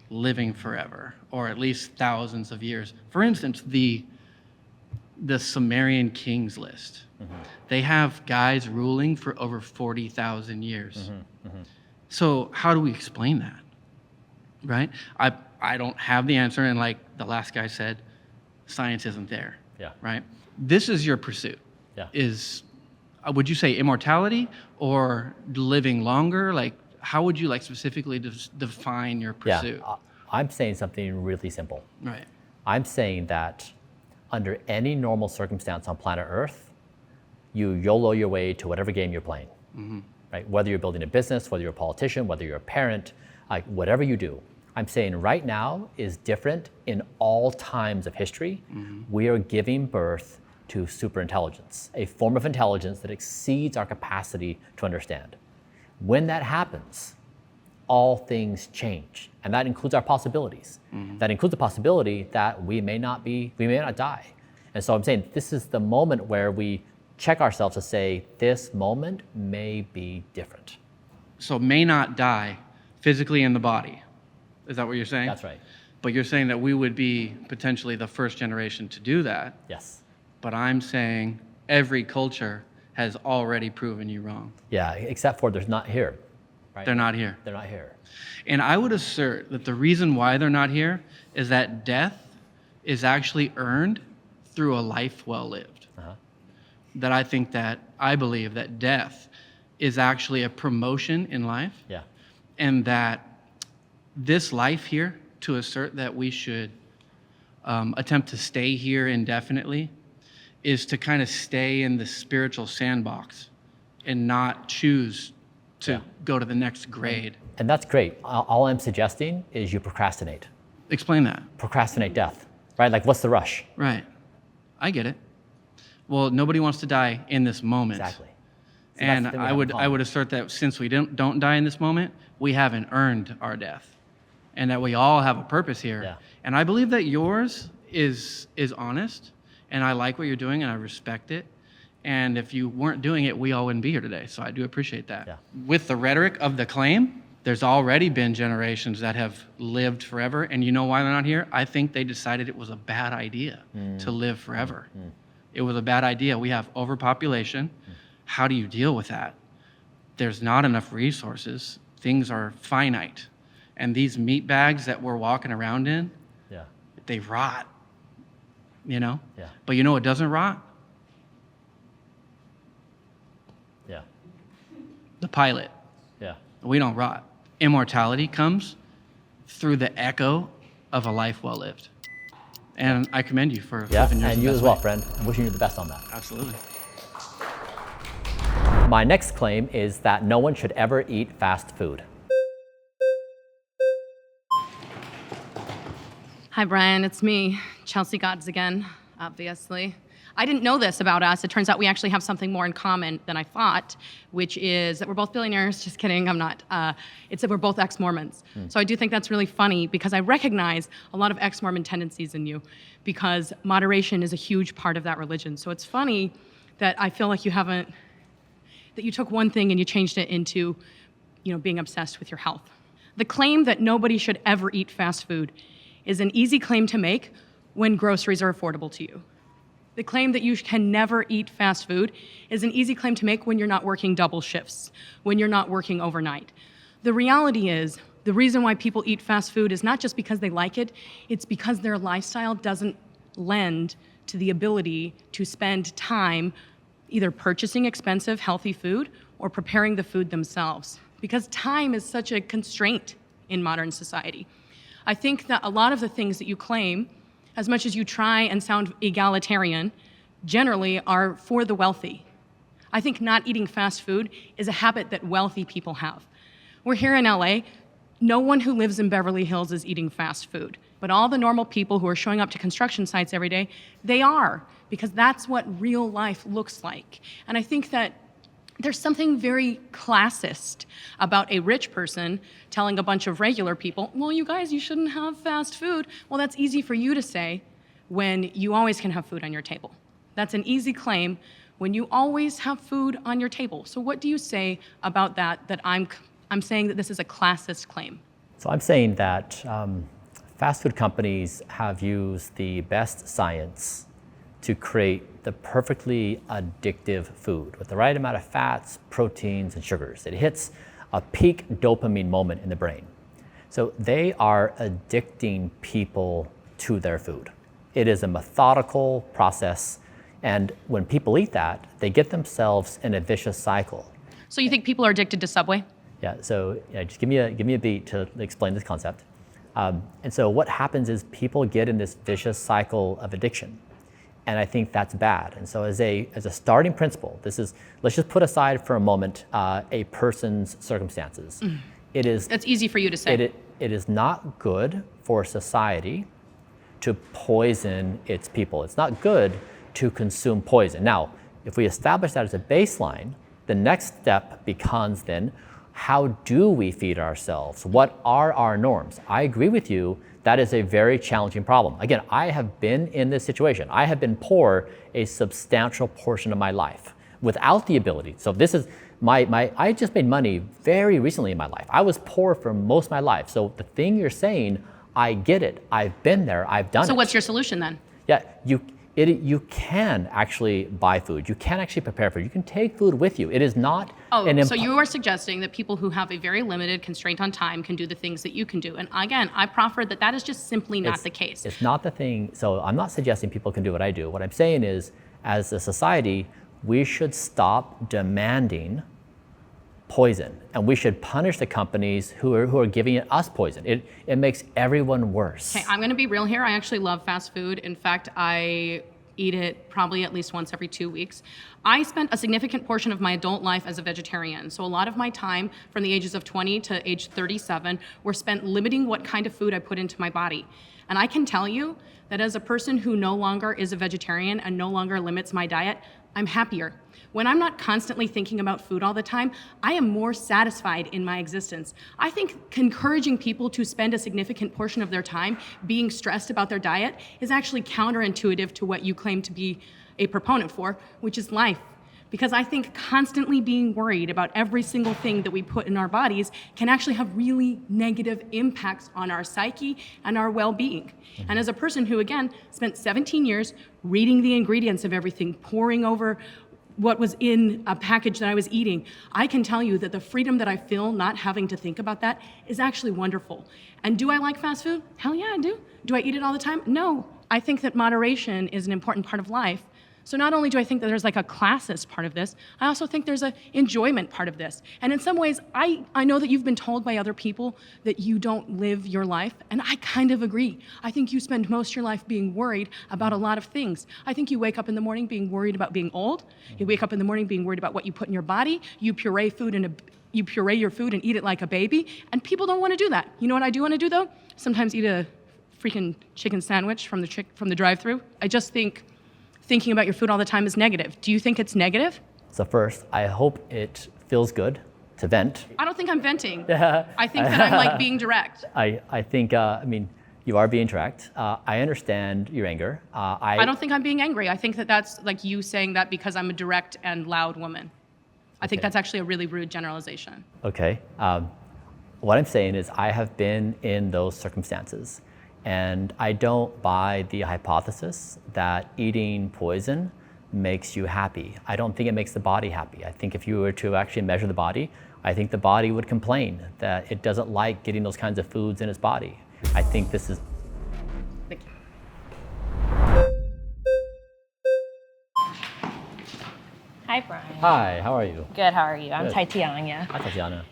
J: living forever, or at least thousands of years. For instance, the Sumerian kings list. They have guys ruling for over 40,000 years. So how do we explain that, right? I don't have the answer, and like the last guy said, science isn't there, right? This is your pursuit, would you say immortality or living longer? Like, how would you like specifically define your pursuit?
A: Yeah, I'm saying something really simple.
J: Right.
A: I'm saying that under any normal circumstance on planet Earth, you YOLO your way to whatever game you're playing, right? Whether you're building a business, whether you're a politician, whether you're a parent, like whatever you do. I'm saying right now is different in all times of history. We are giving birth to superintelligence, a form of intelligence that exceeds our capacity to understand. When that happens, all things change, and that includes our possibilities. That includes the possibility that we may not die. And so I'm saying this is the moment where we check ourselves to say, this moment may be different.
J: So may not die physically in the body. Is that what you're saying?
A: That's right.
J: But you're saying that we would be potentially the first generation to do that.
A: Yes.
J: But I'm saying every culture has already proven you wrong.
A: Yeah, except for they're not here. Right?
J: They're not here.
A: They're not here.
J: And I would assert that the reason why they're not here is that death is actually earned through a life well lived. That I believe that death is actually a promotion in life.
A: Yeah.
J: And that this life here, to assert that we should attempt to stay here indefinitely, is to kind of stay in the spiritual sandbox and not choose to go to the next grade.
A: And that's great. All I'm suggesting is you procrastinate.
J: Explain that.
A: Procrastinate death, right? Like what's the rush?
J: Right. I get it. Well, nobody wants to die in this moment.
A: Exactly. So
J: and I would assert that since we don't die in this moment, we haven't earned our death. And that we all have a purpose here.
A: Yeah.
J: And I believe that yours is honest. And I like what you're doing, and I respect it. And if you weren't doing it, we all wouldn't be here today. So I do appreciate that.
A: Yeah.
J: With the rhetoric of the claim, there's already been generations that have lived forever. And you know why they're not here? I think they decided it was a bad idea to live forever. It was a bad idea. We have overpopulation. How do you deal with that? There's not enough resources. Things are finite. And these meat bags that we're walking around in,
A: Yeah.
J: they rot, you know?
A: Yeah.
J: But you know what doesn't rot?
A: Yeah.
J: The pilot.
A: Yeah.
J: We don't rot. Immortality comes through the echo of a life well lived. And I commend you for
A: Yeah.
J: living yours
A: And
J: the
A: you
J: best
A: as well,
J: way.
A: friend. I'm wishing you the best on that.
J: Absolutely.
A: My next claim is that no one should ever eat fast food.
B: Hi, Bryan. It's me, Chelsea Gods again, obviously. I didn't know this about us. It turns out we actually have something more in common than I thought, which is that we're both billionaires. Just kidding, I'm not. It's that we're both ex-Mormons. So I do think that's really funny because I recognize a lot of ex-Mormon tendencies in you because moderation is a huge part of that religion. So it's funny that I feel like that you took one thing and you changed it into, being obsessed with your health. The claim that nobody should ever eat fast food is an easy claim to make when groceries are affordable to you. The claim that you can never eat fast food is an easy claim to make when you're not working double shifts, when you're not working overnight. The reality is, the reason why people eat fast food is not just because they like it, it's because their lifestyle doesn't lend to the ability to spend time either purchasing expensive, healthy food or preparing the food themselves. Because time is such a constraint in modern society. I think that a lot of the things that you claim, as much as you try and sound egalitarian, generally are for the wealthy. I think not eating fast food is a habit that wealthy people have. We're here in LA. No one who lives in Beverly Hills is eating fast food. But all the normal people who are showing up to construction sites every day, they are, because that's what real life looks like. And I think that there's something very classist about a rich person telling a bunch of regular people, well, you guys, you shouldn't have fast food. Well, that's easy for you to say when you always can have food on your table. That's an easy claim when you always have food on your table. So what do you say about that I'm saying that this is a classist claim?
A: So I'm saying that fast food companies have used the best science to create the perfectly addictive food with the right amount of fats, proteins, and sugars. It hits a peak dopamine moment in the brain. So they are addicting people to their food. It is a methodical process, and when people eat that, they get themselves in a vicious cycle.
B: So you think people are addicted to Subway?
A: Yeah, so just give me a beat to explain this concept. And so what happens is people get in this vicious cycle of addiction. And I think that's bad. And so as a starting principle, let's just put aside for a moment a person's circumstances.
B: That's easy for you to say.
A: It is not good for society to poison its people. It's not good to consume poison. Now, if we establish that as a baseline, the next step becomes then, how do we feed ourselves? What are our norms? I agree with you. That is a very challenging problem. Again, I have been in this situation. I have been poor a substantial portion of my life without the ability. So this is I just made money very recently in my life. I was poor for most of my life. So the thing you're saying, I get it. I've been there. I've done it.
B: So what's your solution then?
A: Yeah, you can actually buy food. You can actually prepare food. You can take food with you. It is not
B: So you are suggesting that people who have a very limited constraint on time can do the things that you can do. And again, I proffer that is just simply not the case.
A: It's not the thing. So I'm not suggesting people can do what I do. What I'm saying is, as a society, we should stop demanding poison, and we should punish the companies who are giving us poison. It makes everyone worse.
B: Okay, I'm going to be real here. I actually love fast food. In fact, I eat it probably at least once every 2 weeks. I spent a significant portion of my adult life as a vegetarian. So a lot of my time from the ages of 20 to age 37 were spent limiting what kind of food I put into my body. And I can tell you that as a person who no longer is a vegetarian and no longer limits my diet, I'm happier. When I'm not constantly thinking about food all the time, I am more satisfied in my existence. I think encouraging people to spend a significant portion of their time being stressed about their diet is actually counterintuitive to what you claim to be a proponent for, which is life because I think constantly being worried about every single thing that we put in our bodies can actually have really negative impacts on our psyche and our well-being. And as a person who, again, spent 17 years reading the ingredients of everything, poring over what was in a package that I was eating, I can tell you that the freedom that I feel not having to think about that is actually wonderful. And do I like fast food? Hell yeah, I do. Do I eat it all the time? No. I think that moderation is an important part of life. So not only do I think that there's like a classist part of this, I also think there's an enjoyment part of this. And in some ways, I know that you've been told by other people that you don't live your life, and I kind of agree. I think you spend most of your life being worried about a lot of things. I think you wake up in the morning being worried about being old. You wake up in the morning being worried about what you put in your body. You puree your food and eat it like a baby, and people don't want to do that. You know what I do want to do though? Sometimes eat a freaking chicken sandwich from the drive-thru. I just think thinking about your food all the time is negative. Do you think it's negative?
A: So first, I hope it feels good to vent.
B: I don't think I'm venting. I think that I'm like being direct.
A: I think, you are being direct. I understand your anger.
B: I don't think I'm being angry. I think that that's like you saying that because I'm a direct and loud woman. I think that's actually a really rude generalization.
A: Okay. What I'm saying is I have been in those circumstances. And I don't buy the hypothesis that eating poison makes you happy. I don't think it makes the body happy. I think if you were to actually measure the body, I think the body would complain that it doesn't like getting those kinds of foods in its body. I think this is...
B: Thank you.
K: Hi, Bryan.
A: Hi, how are you?
K: Good, how are you? I'm
A: Good.
K: Titeanya.
A: Hi, Tatiana.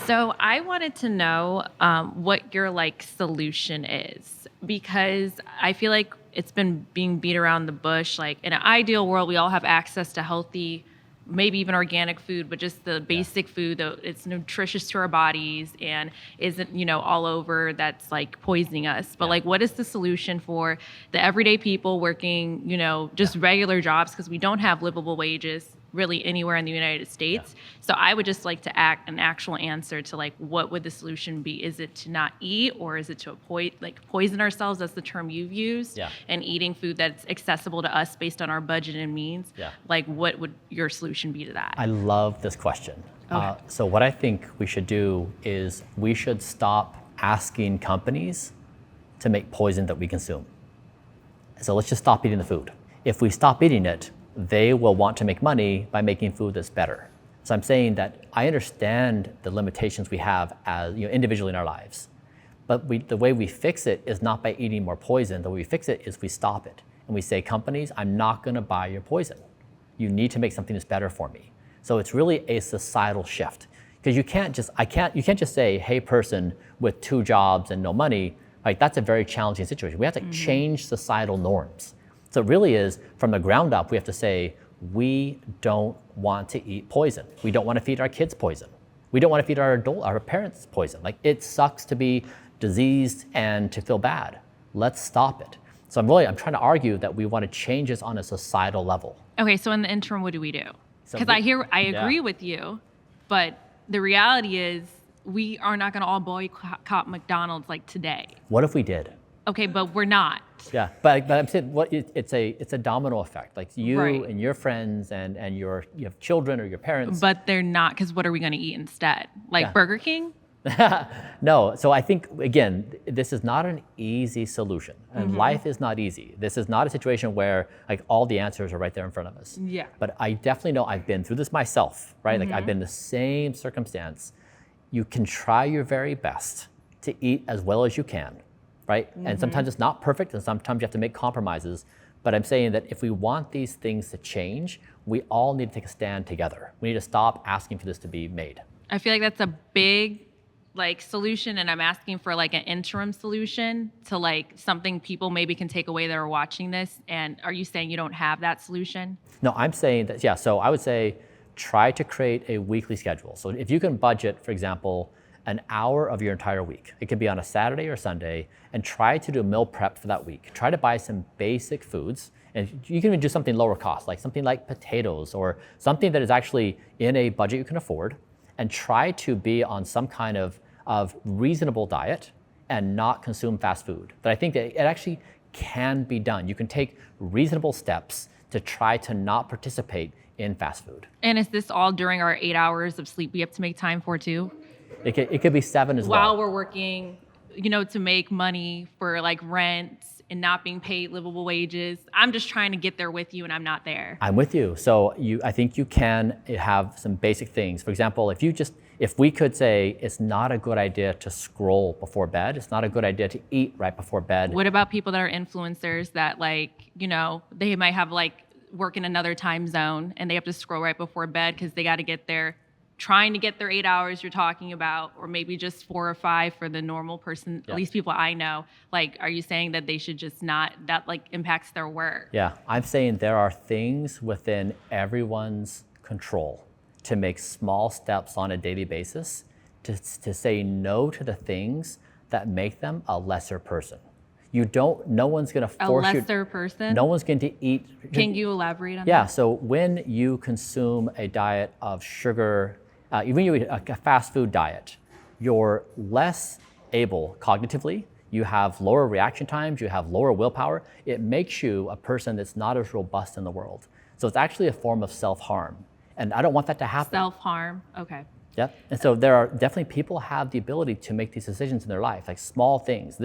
K: So I wanted to know what your solution is, because I feel like it's been being beat around the bush. Like in an ideal world, we all have access to healthy, maybe even organic food, but just the basic food that it's nutritious to our bodies and isn't, all over that's like poisoning us. But what is the solution for the everyday people working, just regular jobs, because we don't have livable wages really anywhere in the United States. So I would just like to an actual answer to what would the solution be? Is it to not eat, or is it to poison ourselves? That's the term you've used. And eating food that's accessible to us based on our budget and means. What would your solution be to that?
A: I love this question.
K: Okay.
A: So what I think we should do is we should stop asking companies to make poison that we consume. So let's just stop eating the food. If we stop eating it, they will want to make money by making food that's better. So I'm saying that I understand the limitations we have as individually in our lives, but the way we fix it is not by eating more poison. The way we fix it is we stop it and we say, companies, I'm not going to buy your poison. You need to make something that's better for me. So it's really a societal shift, because you can't just say, hey, person with 2 jobs and no money. That's a very challenging situation. We have to change societal norms. So it really is, from the ground up, we have to say, we don't want to eat poison. We don't want to feed our kids poison. We don't want to feed our parents poison. It sucks to be diseased and to feel bad. Let's stop it. So I'm trying to argue that we want to change this on a societal level.
K: Okay, so in the interim, what do we do? Because I agree with you, but the reality is we are not going to all boycott McDonald's today.
A: What if we did?
K: Okay, but we're not.
A: Yeah, but I'm saying it's a domino effect. You
K: Right.
A: and your friends and you have children or your parents.
K: But they're not, because what are we going to eat instead?
A: Yeah.
K: Burger King?
A: No, so I think, again, this is not an easy solution. And life is not easy. This is not a situation where all the answers are right there in front of us.
K: Yeah.
A: But I definitely know I've been through this myself, right? I've been in the same circumstance. You can try your very best to eat as well as you can, right? And sometimes it's not perfect, and sometimes you have to make compromises. But I'm saying that if we want these things to change, we all need to take a stand together. We need to stop asking for this to be made.
K: I feel like that's a big solution, and I'm asking for an interim solution to something people maybe can take away that are watching this. And are you saying you don't have that solution?
A: No, I'm saying that, yeah, so I would say try to create a weekly schedule. So if you can budget, for example, an hour of your entire week, it could be on a Saturday or Sunday, and try to do a meal prep for that week. Try to buy some basic foods, and you can even do something lower cost, something like potatoes or something that is actually in a budget you can afford, and try to be on some kind of reasonable diet and not consume fast food. But I think that it actually can be done. You can take reasonable steps to try to not participate in fast food.
K: And is this all during our 8 hours of sleep we have to make time for too?
A: It could be 7 as well.
K: While we're working, to make money for like rent and not being paid livable wages. I'm just trying to get there with you and I'm not there.
A: I'm with you. So I think you can have some basic things. For example, if we could say it's not a good idea to scroll before bed, it's not a good idea to eat right before bed.
K: What about people that are influencers that they might have work in another time zone and they have to scroll right before bed because they got to get there, trying to get their 8 hours you're talking about, or maybe just 4 or 5 for the normal person, at least people I know. Are you saying that they should just not, that impacts their work?
A: Yeah, I'm saying there are things within everyone's control to make small steps on a daily basis to say no to the things that make them a lesser person. No one's gonna force you.
K: A lesser person?
A: No one's going to eat.
K: Can you elaborate on that?
A: Yeah, so when you consume a diet of sugar, even you eat a fast food diet, you're less able cognitively, you have lower reaction times, you have lower willpower. It makes you a person that's not as robust in the world. So it's actually a form of self-harm. And I don't want that to happen.
K: Self-harm, okay.
A: Yep. And so there are definitely people have the ability to make these decisions in their life, like small things.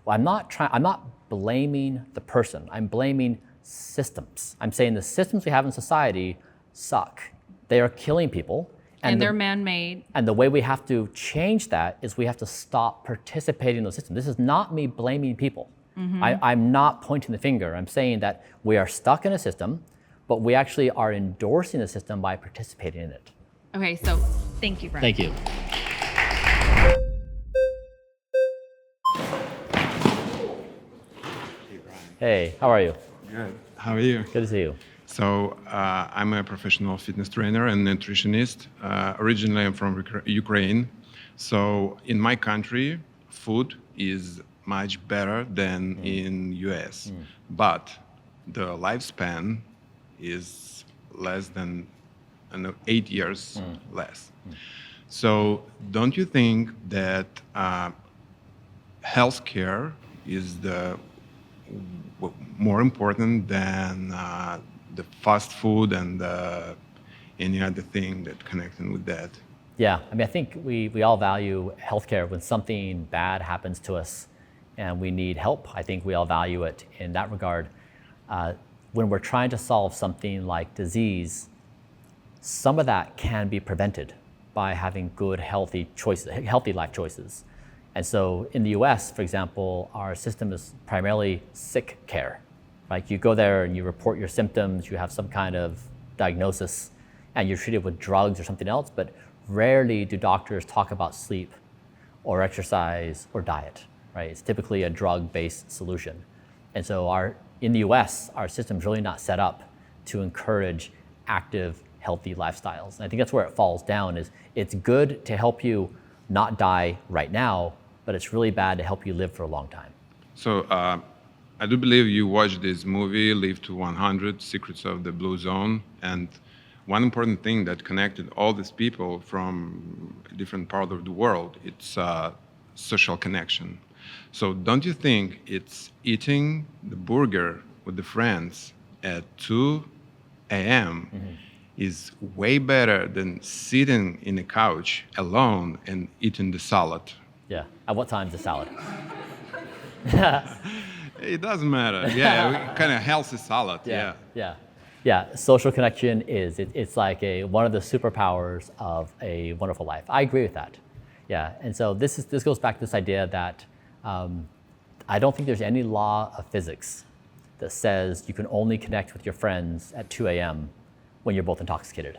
A: I'm not blaming the person. I'm blaming systems. I'm saying the systems we have in society suck. They are killing people.
K: And they're man-made.
A: And the way we have to change that is we have to stop participating in those systems. This is not me blaming people. I'm not pointing the finger. I'm saying that we are stuck in a system, but we actually are endorsing the system by participating in it.
K: Okay, so thank you, Brennan.
A: Thank you. Hey, how are you?
L: Good. How are you?
A: Good to see you.
L: So I'm a professional fitness trainer and nutritionist. Originally, I'm from Ukraine. So in my country, food is much better than in US. But the lifespan is less than 8 years less. So don't you think that healthcare is more important than the fast food and any other thing that connecting with that?
A: Yeah, I think we all value healthcare. When something bad happens to us and we need help, I think we all value it in that regard. When we're trying to solve something like disease, some of that can be prevented by having good, healthy life choices. And so in the US, for example, our system is primarily sick care. Right? You go there and you report your symptoms, you have some kind of diagnosis, and you're treated with drugs or something else, but rarely do doctors talk about sleep or exercise or diet. Right? It's typically a drug-based solution. And so in the US, our system's really not set up to encourage active, healthy lifestyles. And I think that's where it falls down, is it's good to help you not die right now, but it's really bad to help you live for a long time.
L: So I do believe you watched this movie, Live to 100, Secrets of the Blue Zone. And one important thing that connected all these people from different parts of the world, it's social connection. So don't you think it's eating the burger with the friends at 2 a.m. is way better than sitting in a couch alone and eating the salad?
A: Yeah. At what time is the salad?
L: It doesn't matter. Yeah, kind of healthy salad.
A: Yeah. Social connection it's like one of the superpowers of a wonderful life. I agree with that. Yeah. And so this goes back to this idea that I don't think there's any law of physics that says you can only connect with your friends at 2 a.m. when you're both intoxicated.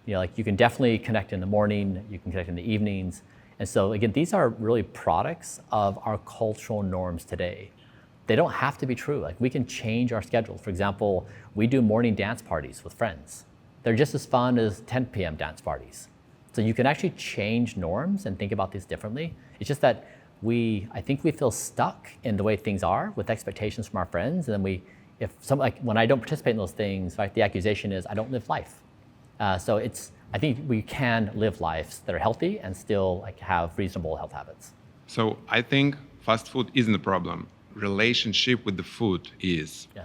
A: You can definitely connect in the morning, you can connect in the evenings. And so again, these are really products of our cultural norms today. They don't have to be true. We can change our schedules. For example, we do morning dance parties with friends. They're just as fun as 10 p.m. dance parties. So you can actually change norms and think about these differently. It's just that I think we feel stuck in the way things are with expectations from our friends. And then when I don't participate in those things, the accusation is I don't live life. So I think we can live lives that are healthy and still have reasonable health habits.
L: So I think fast food isn't a problem. Relationship with the food is.
A: Yeah.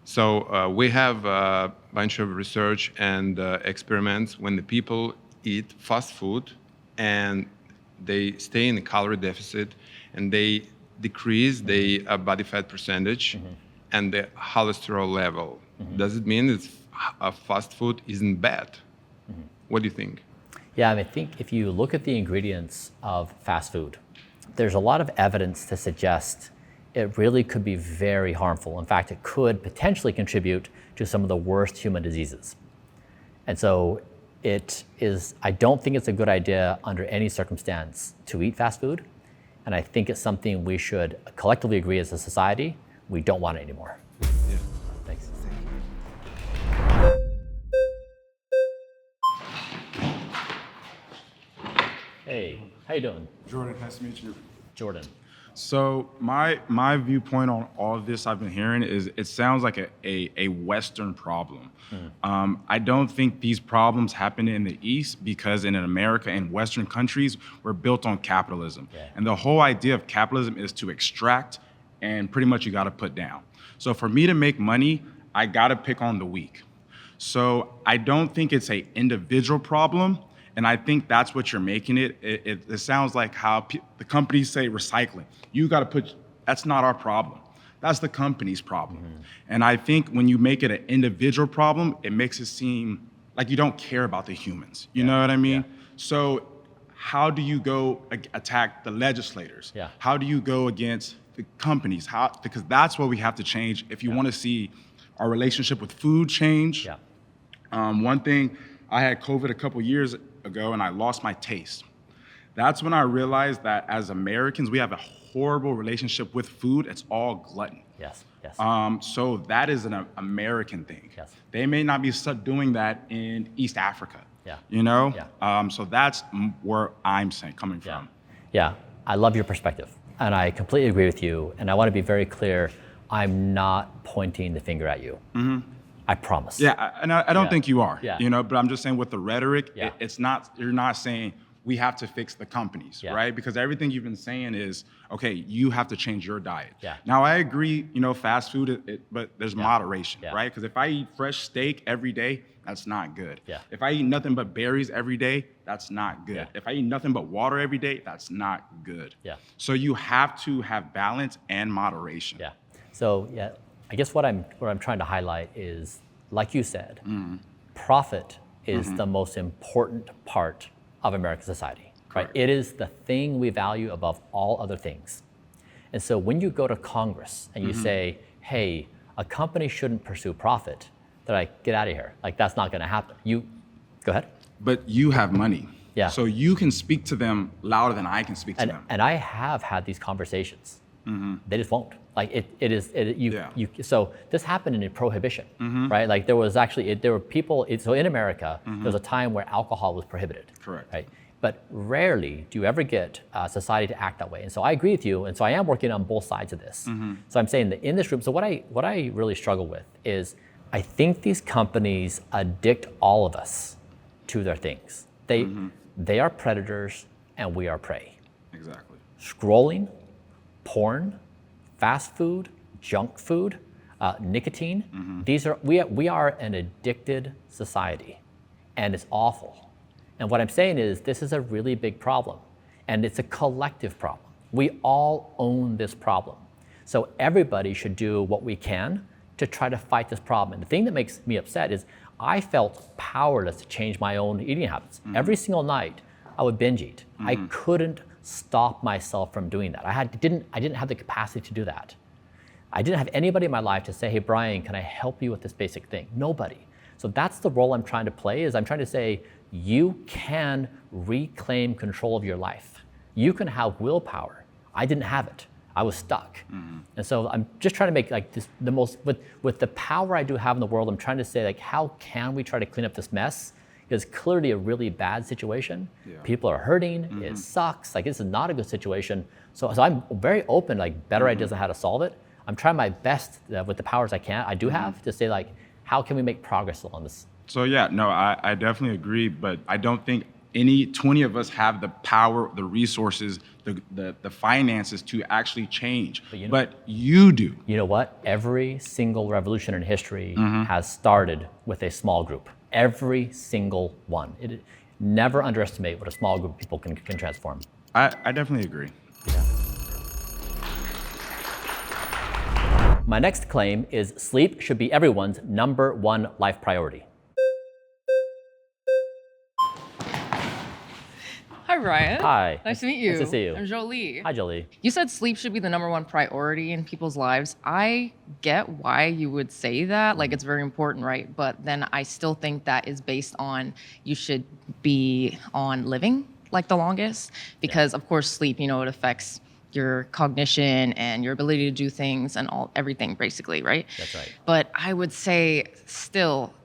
L: So we have a bunch of research and experiments when the people eat fast food and they stay in a calorie deficit and they decrease the body fat percentage and the cholesterol level. Does it mean that fast food isn't bad? What do you think?
A: Yeah, I mean, I think if you look at the ingredients of fast food, there's a lot of evidence to suggest it really could be very harmful. In fact, it could potentially contribute to some of the worst human diseases. And so I don't think it's a good idea under any circumstance to eat fast food. And I think it's something we should collectively agree as a society, we don't want it anymore.
L: Yeah.
A: Thanks. Hey, how you doing?
M: Jordan, nice to meet you.
A: Jordan.
M: So my viewpoint on all of this I've been hearing is it sounds like a Western problem. I don't think these problems happen in the East because in America and Western countries, we're built on capitalism.
A: Yeah.
M: And the whole idea of capitalism is to extract and pretty much you gotta put down. So for me to make money, I gotta pick on the weak. So I don't think it's an individual problem. And I think that's what you're making it. It sounds like how the companies say recycling. You got to put, that's not our problem. That's the company's problem. And I think when you make it an individual problem, it makes it seem like you don't care about the humans. You know what I mean?
A: Yeah.
M: So how do you go attack the legislators?
A: Yeah.
M: How do you go against the companies? Because that's what we have to change if you want to see our relationship with food change.
A: Yeah.
M: One thing, I had COVID a couple years ago and I lost my taste. That's when I realized that as Americans, we have a horrible relationship with food. It's all glutton.
A: Yes, yes.
M: So that is an American thing.
A: Yes.
M: They may not be doing that in East Africa.
A: Yeah.
M: You know?
A: Yeah.
M: So that's where I'm coming
A: Yeah.
M: from.
A: Yeah, I love your perspective. And I completely agree with you. And I want to be very clear, I'm not pointing the finger at you. I promise.
M: Yeah, and I don't think you are.
A: Yeah.
M: You know, but I'm just saying with the rhetoric,
A: Yeah.
M: it's not, you're not saying we have to fix the companies,
A: Yeah.
M: right? Because everything you've been saying is, okay, you have to change your diet.
A: Yeah.
M: Now I agree, you know, fast food, but there's moderation,
A: Yeah.
M: right? Because if I eat fresh steak every day, that's not good.
A: Yeah.
M: If I eat nothing but berries every day, that's not good.
A: Yeah.
M: If I eat nothing but water every day, that's not good.
A: Yeah.
M: So you have to have balance and moderation.
A: Yeah. So yeah, I guess what I'm trying to highlight is, like you said, profit is the most important part of American society, right?
M: Correct.
A: It is the thing we value above all other things. And so when you go to Congress and you say, hey, a company shouldn't pursue profit, they're like, get out of here. Like, that's not gonna happen. Go ahead.
M: But you have money.
A: Yeah.
M: So you can speak to them louder than I can speak to them.
A: And I have had these conversations. They just won't. Like so this happened in Prohibition, right? Like there were people, so in America, there was a time where alcohol was prohibited.
M: Correct.
A: Right? But rarely do you ever get society to act that way. And so I agree with you, and so I am working on both sides of this. So I'm saying that in this room, so what I really struggle with is I think these companies addict all of us to their things. They are predators and we are prey.
M: Exactly.
A: Scrolling, porn, fast food, junk food, nicotine. We are an addicted society, and it's awful. And what I'm saying is this is a really big problem, and it's a collective problem. We all own this problem. So everybody should do what we can to try to fight this problem. And the thing that makes me upset is I felt powerless to change my own eating habits. Every single night, I would binge eat. I couldn't stop myself from doing that. I didn't have the capacity to do that. I didn't have anybody in my life to say, hey, Bryan, can I help you with this basic thing? Nobody. So that's the role I'm trying to play, is I'm trying to say, you can reclaim control of your life. You can have willpower. I didn't have it. I was stuck. And so I'm just trying to make like this, the most, with the power I do have in the world, I'm trying to say like, how can we try to clean up this mess? It's clearly a really bad situation. People are hurting, it sucks, like this is not a good situation. So I'm very open, like better ideas on how to solve it. I'm trying my best with the powers I do have to say like, how can we make progress on this?
M: So yeah, no, I definitely agree, but I don't think any 20 of us have the power, the resources, the finances to actually change. But you do.
A: You know what? Every single revolution in history has started with a small group. Every single one. Never underestimate what a small group of people can transform.
M: I definitely agree.
A: My next claim is sleep should be everyone's #1 life priority.
N: Hi, Bryan.
A: Hi.
N: Nice to meet you.
A: Nice to see you.
N: I'm Jolie.
A: Hi, Jolie.
N: You said sleep should be the #1 priority in people's lives. I get why you would say that. Like, it's very important, right? But then I still think that is based on you should be on living like the longest because, of course, sleep, it affects your cognition and your ability to do things and everything, basically, right?
A: That's right.
N: But I would say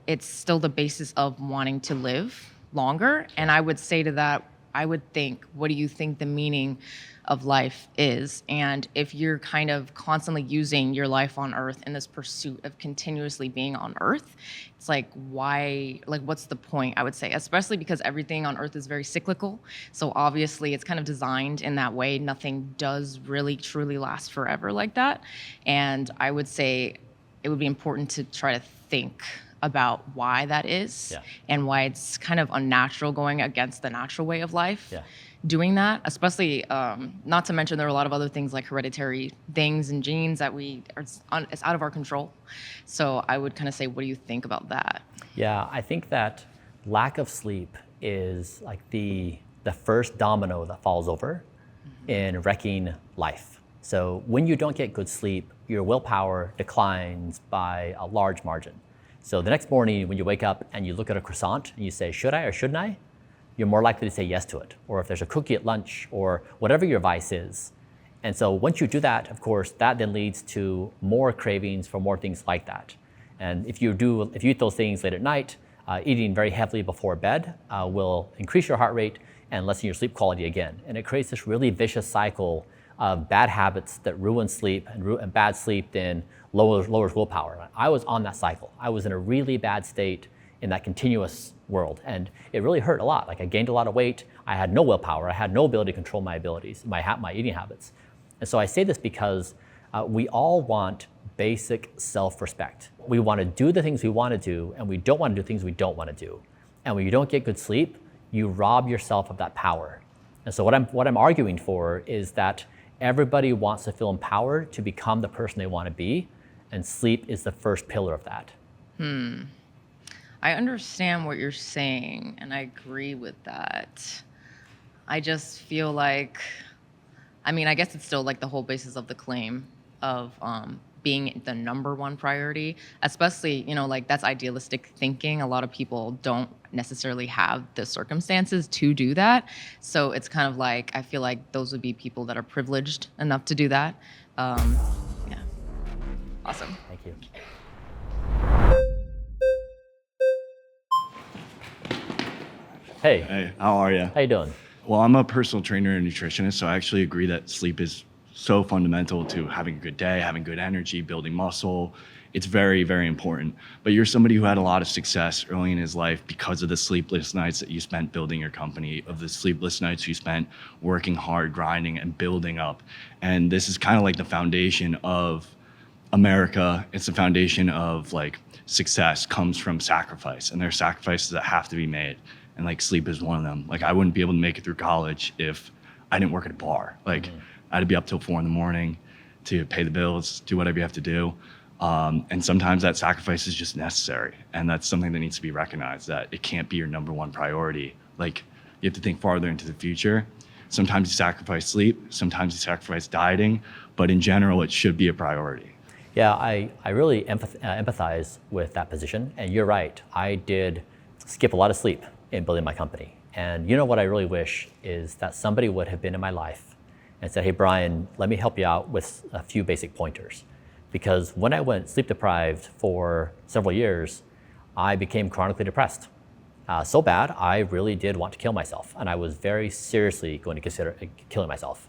N: it's still the basis of wanting to live longer. And I would say to that, I would think, what do you think the meaning of life is? And if you're kind of constantly using your life on Earth in this pursuit of continuously being on Earth, it's like, why, like, what's the point, I would say, especially because everything on Earth is very cyclical. So obviously it's kind of designed in that way. Nothing does really truly last forever like that. And I would say it would be important to try to think about why that is and why it's kind of unnatural going against the natural way of life. Doing that, especially not to mention there are a lot of other things like hereditary things and genes that it's out of our control. So I would kind of say, what do you think about that?
A: Yeah, I think that lack of sleep is like the first domino that falls over in wrecking life. So when you don't get good sleep, your willpower declines by a large margin. So the next morning when you wake up and you look at a croissant and you say, should I or shouldn't I? You're more likely to say yes to it. Or if there's a cookie at lunch or whatever your vice is. And so once you do that, of course, that then leads to more cravings for more things like that. And if you eat those things late at night, eating very heavily before bed will increase your heart rate and lessen your sleep quality again. And it creates this really vicious cycle of bad habits that ruin sleep and bad sleep then lowers willpower. I was on that cycle. I was in a really bad state in that continuous world. And it really hurt a lot. Like I gained a lot of weight. I had no willpower. I had no ability to control my abilities, my eating habits. And so I say this because we all want basic self-respect. We want to do the things we want to do, and we don't want to do things we don't want to do. And when you don't get good sleep, you rob yourself of that power. And so what I'm arguing for is that everybody wants to feel empowered to become the person they want to be, and sleep is the first pillar of that.
N: I understand what you're saying, and I agree with that. I just feel like, I guess it's still like the whole basis of the claim of being the #1 priority, especially, like that's idealistic thinking. A lot of people don't necessarily have the circumstances to do that. So it's kind of like, I feel like those would be people that are privileged enough to do that. Yeah. Awesome.
A: Thank you.
O: Hey, how are you?
A: How you doing?
O: Well, I'm a personal trainer and nutritionist, so I actually agree that sleep is so fundamental to having a good day, having good energy, building muscle. It's very, very important. But you're somebody who had a lot of success early in his life because of the sleepless nights that you spent building your company, of the sleepless nights you spent working hard, grinding, and building up. And this is kind of like the foundation of America. It's the foundation of like success comes from sacrifice, and there are sacrifices that have to be made. And like sleep is one of them. Like I wouldn't be able to make it through college if I didn't work at a bar. Like I had to be up till 4 a.m. to pay the bills, do whatever you have to do. And sometimes that sacrifice is just necessary. And that's something that needs to be recognized, that it can't be your #1 priority. Like you have to think farther into the future. Sometimes you sacrifice sleep, sometimes you sacrifice dieting, but in general, it should be a priority.
A: Yeah, I really empathize with that position. And you're right, I did skip a lot of sleep in building my company. And you know what I really wish is that somebody would have been in my life and said, hey, Bryan, let me help you out with a few basic pointers. Because when I went sleep deprived for several years, I became chronically depressed. So bad, I really did want to kill myself. And I was very seriously going to consider killing myself.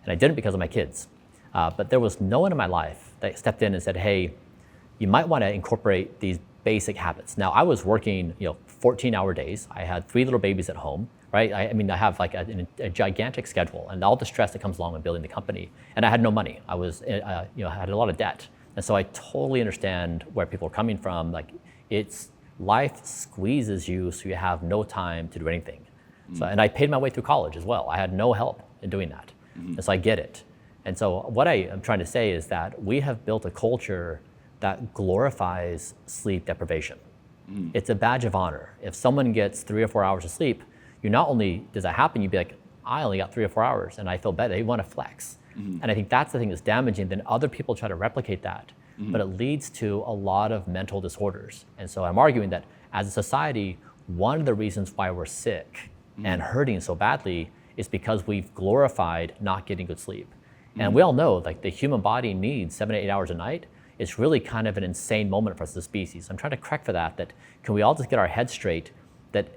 A: And I didn't because of my kids. But there was no one in my life that stepped in and said, hey, you might want to incorporate these basic habits. Now I was working 14-hour days. I had 3 little babies at home. right? I mean, I have like a gigantic schedule and all the stress that comes along with building the company. And I had no money. I was, I had a lot of debt. And so I totally understand where people are coming from. Like, life squeezes you so you have no time to do anything. So, and I paid my way through college as well. I had no help in doing that. And so I get it. And so what I am trying to say is that we have built a culture that glorifies sleep deprivation. It's a badge of honor. If someone gets 3 or 4 hours of sleep, you not only does that happen, you'd be like, I only got 3 or 4 hours and I feel better. They want to flex. And I think that's the thing that's damaging. Then other people try to replicate that, but it leads to a lot of mental disorders. And so I'm arguing that as a society, one of the reasons why we're sick and hurting so badly is because we've glorified not getting good sleep. And we all know, like, the human body needs 7 to 8 hours a night. It's really kind of an insane moment for us as a species. I'm trying to correct for that can we all just get our heads straight that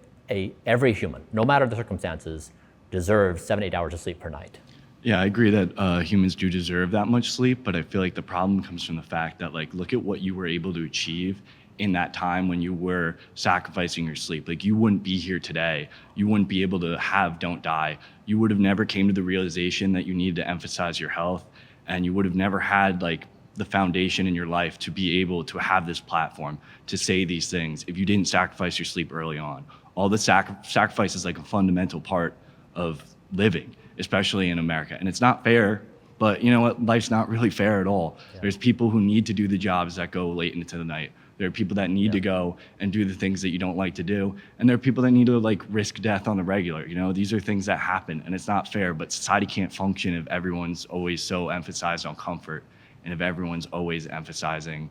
A: every human, no matter the circumstances, deserves 7 to 8 hours of sleep per night.
O: Yeah, I agree that humans do deserve that much sleep, but I feel like the problem comes from the fact that, like, look at what you were able to achieve in that time when you were sacrificing your sleep. Like, you wouldn't be here today. You wouldn't be able to have Don't Die. You would have never came to the realization that you needed to emphasize your health, and you would have never had, like, the foundation in your life to be able to have this platform to say these things if you didn't sacrifice your sleep early on. All the sacrifice is like a fundamental part of living, especially in America. And it's not fair, but you know what? Life's not really fair at all. Yeah. There's people who need to do the jobs that go late into the night. There are people that need to go and do the things that you don't like to do. And there are people that need to, like, risk death on the regular. You know, these are things that happen, and it's not fair, but society can't function if everyone's always so emphasized on comfort and if everyone's always emphasizing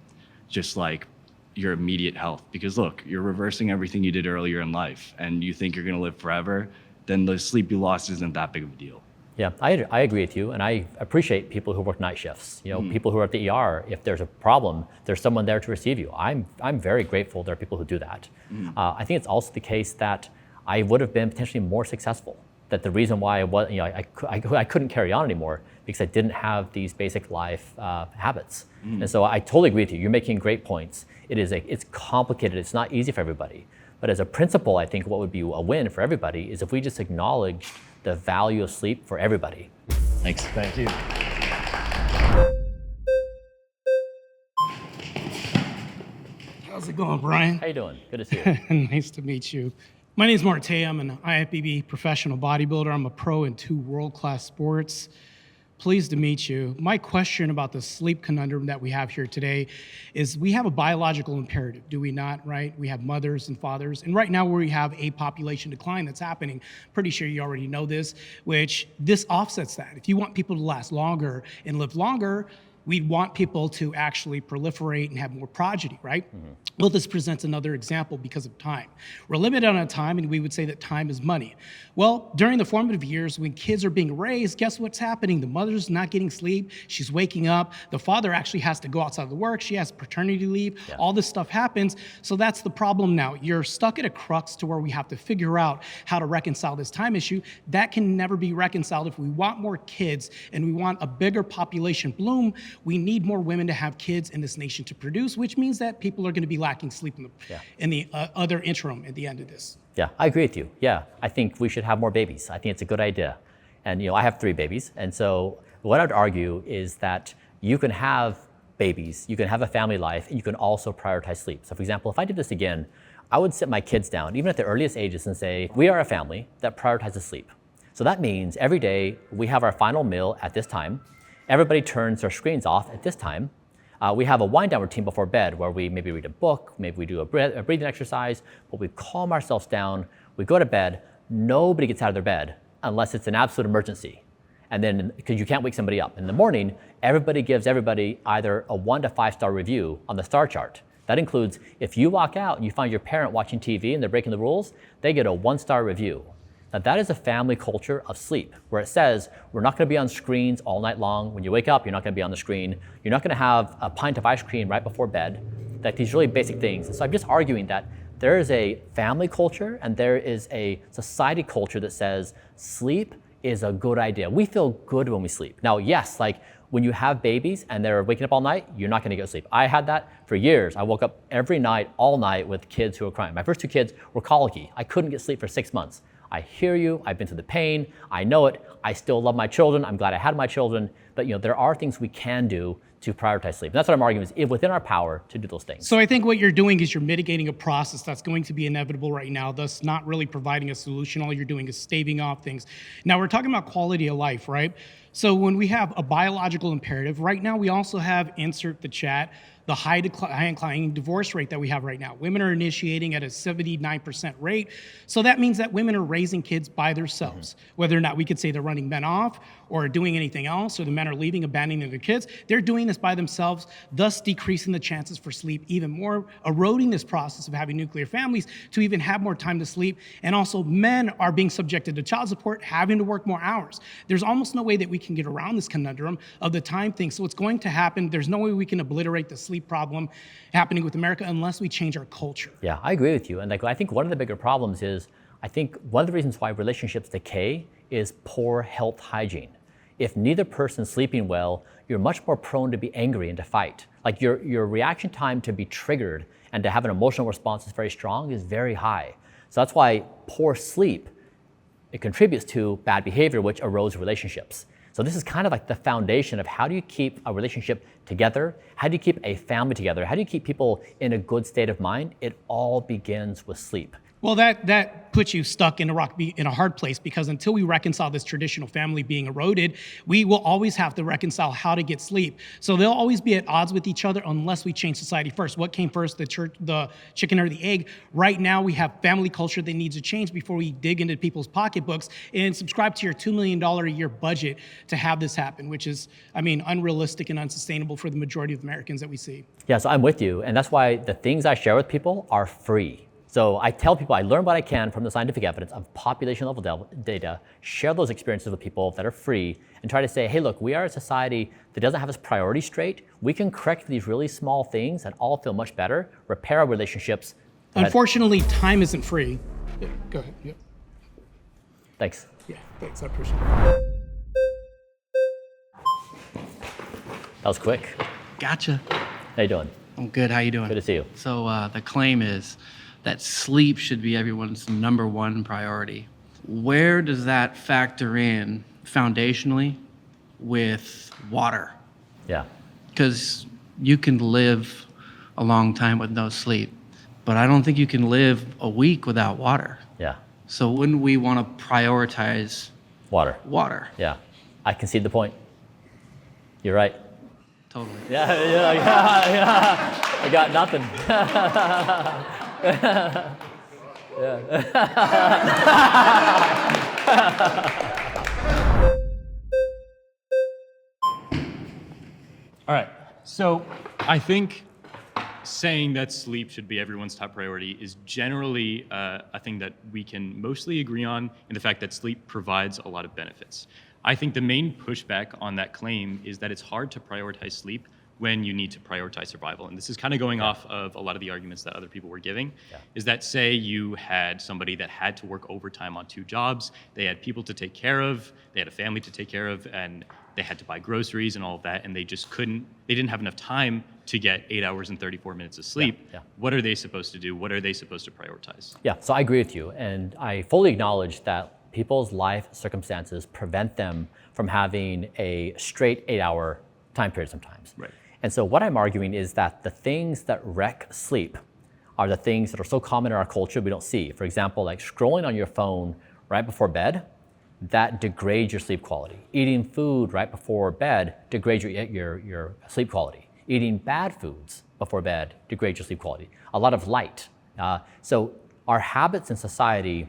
O: just like your immediate health. Because look, you're reversing everything you did earlier in life and you think you're gonna live forever, then the sleep you lost isn't that big of a deal.
A: Yeah, I agree with you, and I appreciate people who work night shifts. You know, people who are at the ER. If there's a problem, there's someone there to receive you. I'm very grateful there are people who do that. I think it's also the case that I would have been potentially more successful. That the reason why I couldn't carry on anymore because I didn't have these basic life habits. And so I totally agree with you. You're making great points. It's complicated. It's not easy for everybody. But as a principle, I think what would be a win for everybody is if we just acknowledge the value of sleep for everybody.
O: Thanks.
A: Thank you.
P: How's it going, Bryan?
A: How you doing? Good to see you.
P: Nice to meet you. My name is Martae. I'm an IFBB professional bodybuilder. I'm a pro in 2 world-class sports. Pleased to meet you. My question about the sleep conundrum that we have here today is we have a biological imperative, do we not, right? We have mothers and fathers. And right now we have a population decline that's happening. Pretty sure you already know this, which this offsets that. If you want people to last longer and live longer, we want people to actually proliferate and have more progeny, right? Well, this presents another example because of time. We're limited on time, and we would say that time is money. Well, during the formative years, when kids are being raised, guess what's happening? The mother's not getting sleep. She's waking up. The father actually has to go outside to work. She has paternity leave. Yeah. All this stuff happens. So that's the problem now. You're stuck at a crux to where we have to figure out how to reconcile this time issue. That can never be reconciled. If we want more kids and we want a bigger population bloom, we need more women to have kids in this nation to produce, which means that people are going to be lacking sleep in the other interim at the end of this.
A: Yeah, I agree with you. Yeah, I think we should have more babies. I think it's a good idea. And I have 3 babies. And so what I'd argue is that you can have babies, you can have a family life, and you can also prioritize sleep. So for example, if I did this again, I would sit my kids down, even at the earliest ages, and say, we are a family that prioritizes sleep. So that means every day we have our final meal at this time. Everybody turns their screens off at this time. We have a wind down routine before bed where we maybe read a book, maybe we do a breathing exercise, but we calm ourselves down, we go to bed, nobody gets out of their bed unless it's an absolute emergency. And then, because you can't wake somebody up. In the morning, everybody gives everybody either a 1 to 5 star review on the star chart. That includes if you walk out and you find your parent watching TV and they're breaking the rules, they get a 1-star review. Now that is a family culture of sleep where it says we're not going to be on screens all night long. When you wake up, you're not going to be on the screen. You're not going to have a pint of ice cream right before bed. Like these really basic things. And so I'm just arguing that there is a family culture and there is a society culture that says sleep is a good idea. We feel good when we sleep. Now, yes, like when you have babies and they're waking up all night, you're not going to go to sleep. I had that for years. I woke up every night, all night with kids who were crying. My first 2 kids were colicky. I couldn't get sleep for 6 months. I hear you, I've been through the pain, I know it, I still love my children, I'm glad I had my children, but there are things we can do to prioritize sleep. And that's what I'm arguing, is if within our power to do those things.
P: So I think what you're doing is you're mitigating a process that's going to be inevitable right now, thus not really providing a solution. All you're doing is staving off things. Now we're talking about quality of life, right? So when we have a biological imperative, right now we also have, insert the chat, the high inclining divorce rate that we have right now. Women are initiating at a 79% rate. So that means that women are raising kids by themselves. Whether or not we could say they're running men off or doing anything else, or the men are leaving, abandoning their kids, they're doing this by themselves, thus decreasing the chances for sleep even more, eroding this process of having nuclear families to even have more time to sleep. And also men are being subjected to child support, having to work more hours. There's almost no way that we can get around this conundrum of the time thing. So what's going to happen, there's no way we can obliterate the sleep problem happening with America unless we change our culture.
A: Yeah, I agree with you. And I think one of the bigger problems is, I think one of the reasons why relationships decay is poor health hygiene. If neither person's sleeping well, you're much more prone to be angry and to fight. Like your reaction time to be triggered and to have an emotional response that's very strong is very high. So that's why poor sleep, it contributes to bad behavior, which erodes relationships. So this is kind of like the foundation of how do you keep a relationship together? How do you keep a family together? How do you keep people in a good state of mind? It all begins with sleep.
P: Well, that puts you stuck in a hard place, because until we reconcile this traditional family being eroded, we will always have to reconcile how to get sleep. So they'll always be at odds with each other unless we change society first. What came first, the chicken or the egg? Right now, we have family culture that needs to change before we dig into people's pocketbooks and subscribe to your $2 million a year budget to have this happen, which is, unrealistic and unsustainable for the majority of Americans that we see.
A: Yeah, so I'm with you. And that's why the things I share with people are free. So I tell people I learn what I can from the scientific evidence of population level data, share those experiences with people that are free, and try to say, hey, look, we are a society that doesn't have its priorities straight. We can correct these really small things and all feel much better, repair our relationships.
P: Unfortunately, time isn't free. Yeah, go ahead. Yep.
A: Thanks.
P: Yeah, thanks. I appreciate it.
A: That was quick.
J: Gotcha.
A: How you doing?
J: I'm good. How you doing?
A: Good to see you.
J: So the claim is that sleep should be everyone's number one priority. Where does that factor in foundationally with water?
A: Yeah.
J: Because you can live a long time with no sleep, but I don't think you can live a week without water.
A: Yeah.
J: So wouldn't we want to prioritize
A: water?
J: Water.
A: Yeah. I concede the point. You're right.
J: Totally.
A: Yeah. I got nothing.
C: All right. So I think saying that sleep should be everyone's top priority is generally a thing that we can mostly agree on, in the fact that sleep provides a lot of benefits. I think the main pushback on that claim is that it's hard to prioritize sleep when you need to prioritize survival. And this is kind of going off of a lot of the arguments that other people were giving, is that say you had somebody that had to work overtime on 2 jobs, they had people to take care of, they had a family to take care of, and they had to buy groceries and all of that, and they didn't have enough time to get 8 hours and 34 minutes of sleep. What are they supposed to do? What are they supposed to prioritize?
A: Yeah, so I agree with you. And I fully acknowledge that people's life circumstances prevent them from having a straight 8-hour time period sometimes.
C: Right.
A: And so what I'm arguing is that the things that wreck sleep are the things that are so common in our culture we don't see. For example, like scrolling on your phone right before bed, that degrades your sleep quality. Eating food right before bed degrades your sleep quality. Eating bad foods before bed degrades your sleep quality. A lot of light. So our habits in society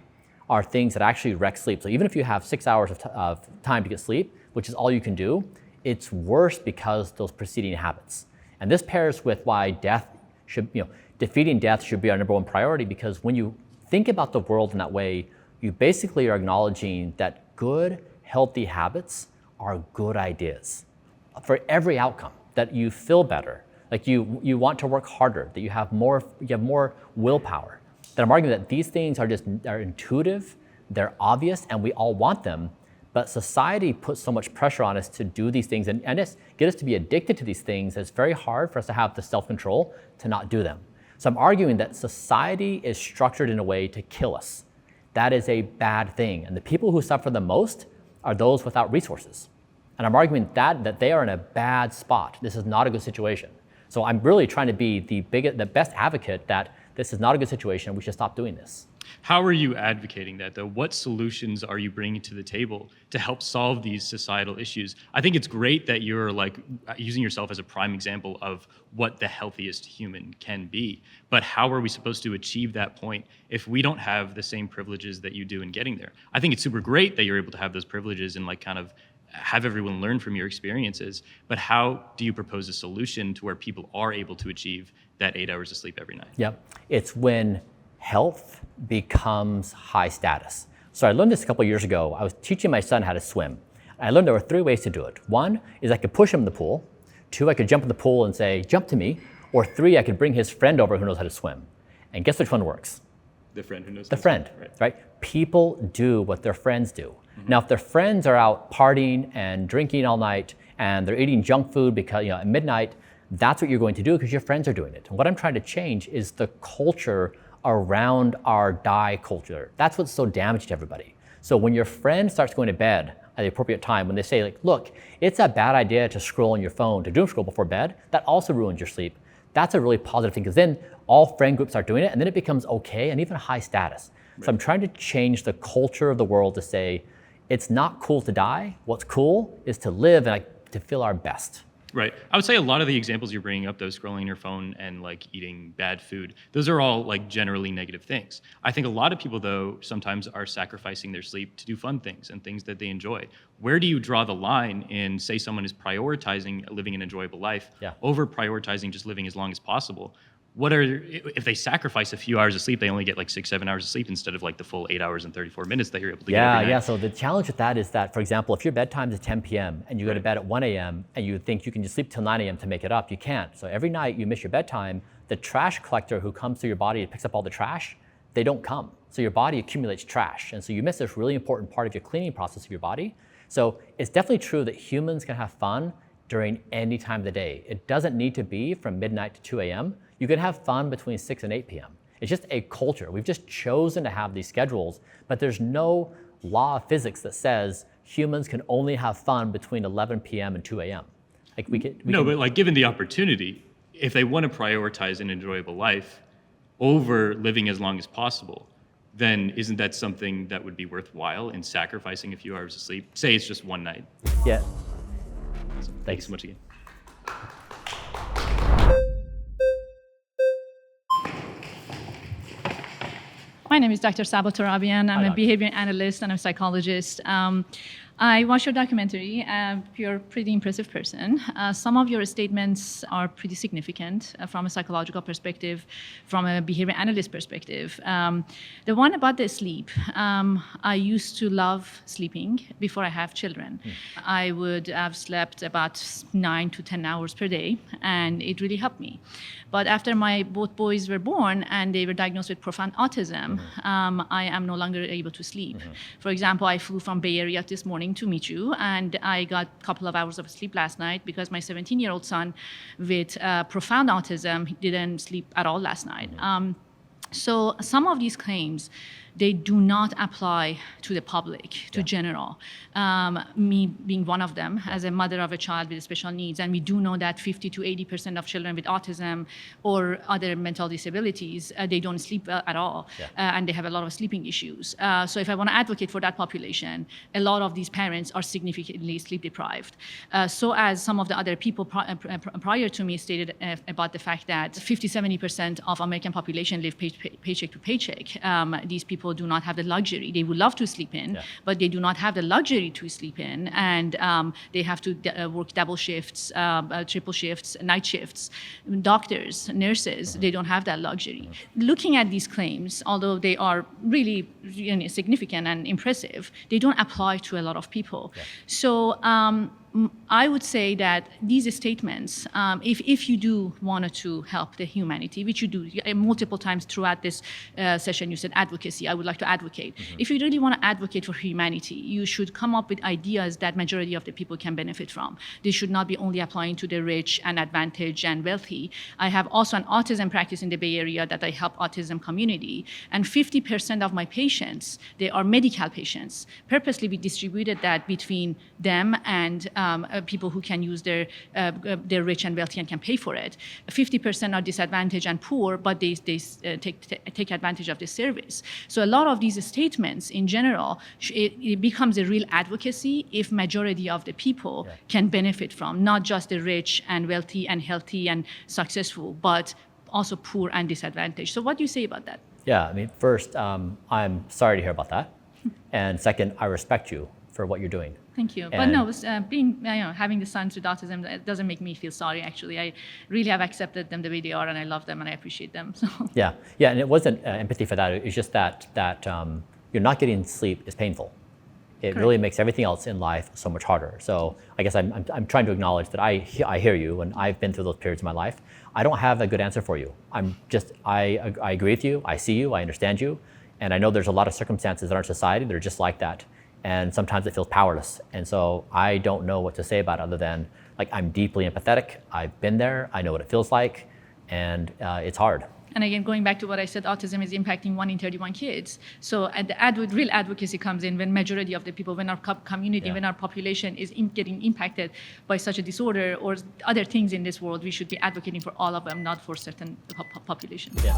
A: are things that actually wreck sleep. So even if you have 6 hours of time to get sleep, which is all you can do, it's worse because those preceding habits. And this pairs with why defeating death should be our number one priority, because when you think about the world in that way, you basically are acknowledging that good, healthy habits are good ideas for every outcome, that you feel better, like you want to work harder, that you have more willpower. That I'm arguing that these things are intuitive, they're obvious, and we all want them. But society puts so much pressure on us to do these things and get us to be addicted to these things. It's very hard for us to have the self-control to not do them. So I'm arguing that society is structured in a way to kill us. that is a bad thing. And the people who suffer the most are those without resources. And I'm arguing that they are in a bad spot. This is not a good situation. So I'm really trying to be the best advocate that this is not a good situation. We should stop doing this.
C: How are you advocating that, though? What solutions are you bringing to the table to help solve these societal issues? I think it's great that you're like using yourself as a prime example of what the healthiest human can be. But how are we supposed to achieve that point if we don't have the same privileges that you do in getting there? I think it's super great that you're able to have those privileges and like kind of have everyone learn from your experiences. But how do you propose a solution to where people are able to achieve that 8 hours of sleep every night?
A: Yep. It's when health becomes high status. So I learned this a couple of years ago. I was teaching my son how to swim. I learned there were 3 ways to do it. 1 is I could push him in the pool. 2, I could jump in the pool and say, jump to me. Or 3, I could bring his friend over who knows how to swim. And guess which one works?
C: The friend who knows.
A: The friend, right? People do what their friends do. Now, if their friends are out partying and drinking all night and they're eating junk food because at midnight, that's what you're going to do because your friends are doing it. And what I'm trying to change is the culture around our die culture. That's what's so damaging to everybody. So when your friend starts going to bed at the appropriate time, when they say like, look, it's a bad idea to scroll on your phone, to doom scroll before bed, that also ruins your sleep. That's a really positive thing because then all friend groups start doing it and then it becomes okay and even high status. Right. So I'm trying to change the culture of the world to say, it's not cool to die. What's cool is to live and to feel our best.
C: Right. I would say a lot of the examples you're bringing up, though, scrolling your phone and like eating bad food, those are all like generally negative things. I think a lot of people, though, sometimes are sacrificing their sleep to do fun things and things that they enjoy. Where do you draw the line in, say, someone is prioritizing living an enjoyable life over prioritizing just living as long as possible? If they sacrifice a few hours of sleep, they only get like 6-7 hours of sleep instead of like the full 8 hours and 34 minutes that you're able to get every night.
A: Yeah. So the challenge with that is that, for example, if your bedtime is 10 p.m. and you go to bed at 1 a.m. and you think you can just sleep till 9 a.m. to make it up, you can't. So every night you miss your bedtime, the trash collector who comes through your body and picks up all the trash, they don't come. So your body accumulates trash. And so you miss this really important part of your cleaning process of your body. So it's definitely true that humans can have fun during any time of the day. It doesn't need to be from midnight to 2 a.m. You can have fun between 6 and 8 p.m. It's just a culture. We've just chosen to have these schedules, but there's no law of physics that says humans can only have fun between 11 p.m. and 2 a.m. Like
C: but like given the opportunity, if they want to prioritize an enjoyable life over living as long as possible, then isn't that something that would be worthwhile in sacrificing a few hours of sleep? Say it's just one night.
A: Yeah.
C: Thank you so much again.
Q: My name is Dr. Saba. I'm a behavior analyst and a psychologist. I watched your documentary. You're a pretty impressive person. Some of your statements are pretty significant from a psychological perspective, from a behavior analyst perspective. The one about the sleep, I used to love sleeping before I have children. I would have slept about 9 to 10 hours per day, and it really helped me. But after my both boys were born and they were diagnosed with profound autism, I am no longer able to sleep. For example, I flew from Bay Area this morning to meet you, and I got a couple of hours of sleep last night because my 17-year-old son with profound autism didn't sleep at all last night. So some of these claims, they do not apply to the public, to general. Me being one of them, as a mother of a child with special needs, and we do know that 50 to 80% of children with autism or other mental disabilities, they don't sleep at all, and they have a lot of sleeping issues. So if I want to advocate for that population, a lot of these parents are significantly sleep deprived. So as some of the other people prior to me stated about the fact that 50-70% of American population live paycheck to paycheck, these people do not have the luxury. They would love to sleep in, but they do not have the luxury to sleep in, and they have to work double shifts, triple shifts, night shifts. Doctors, nurses, they don't have that luxury. Looking at these claims, although they are really significant and impressive, they don't apply to a lot of people. So I would say that these statements, if you do want to help the humanity, which you do multiple times throughout this session, you said advocacy. I would like to advocate. If you really want to advocate for humanity, you should come up with ideas that majority of the people can benefit from. They should not be only applying to the rich and advantaged and wealthy. I have also an autism practice in the Bay Area that I help autism community, and 50% of my patients, they are medical patients. Purposely, we distributed that between them and people who can use they're rich and wealthy and can pay for it. 50% are disadvantaged and poor, but they take advantage of the service. So a lot of these statements in general, it becomes a real advocacy if majority of the people can benefit from, not just the rich and wealthy and healthy and successful, but also poor and disadvantaged. So what do you say about that?
A: Yeah, I mean, first, I'm sorry to hear about that. And second, I respect you for what you're doing.
Q: Thank you.
A: And
Q: But no, having the sons with autism, it doesn't make me feel sorry, actually. I really have accepted them the way they are, and I love them, and I appreciate them. So.
A: Yeah, and it wasn't empathy for that. It's just that you're not getting sleep is painful. It really makes everything else in life so much harder. So I guess I'm trying to acknowledge that I hear you, and I've been through those periods in my life. I don't have a good answer for you. I agree with you. I see you. I understand you. And I know there's a lot of circumstances in our society that are just like that. And sometimes it feels powerless. And so I don't know what to say about it other than, like, I'm deeply empathetic. I've been there. I know what it feels like. And it's hard.
Q: And again, going back to what I said, autism is impacting 1 in 31 kids. So the real advocacy comes in when majority of the people, when our community, when our population is getting impacted by such a disorder or other things in this world, we should be advocating for all of them, not for certain populations.
A: Yeah.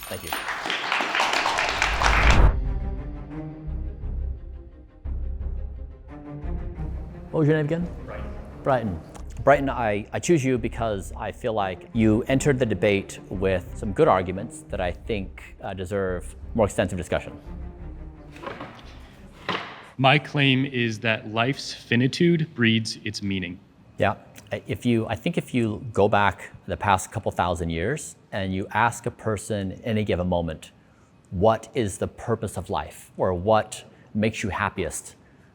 A: Thank you. What was your name again? Bryton. Bryton, I choose you because I feel like you entered the debate with some good arguments that I think deserve more extensive discussion.
C: My claim is that life's finitude breeds its meaning.
A: Yeah, I think if you go back the past couple thousand years and you ask a person in any given moment, what is the purpose of life or what makes you happiest,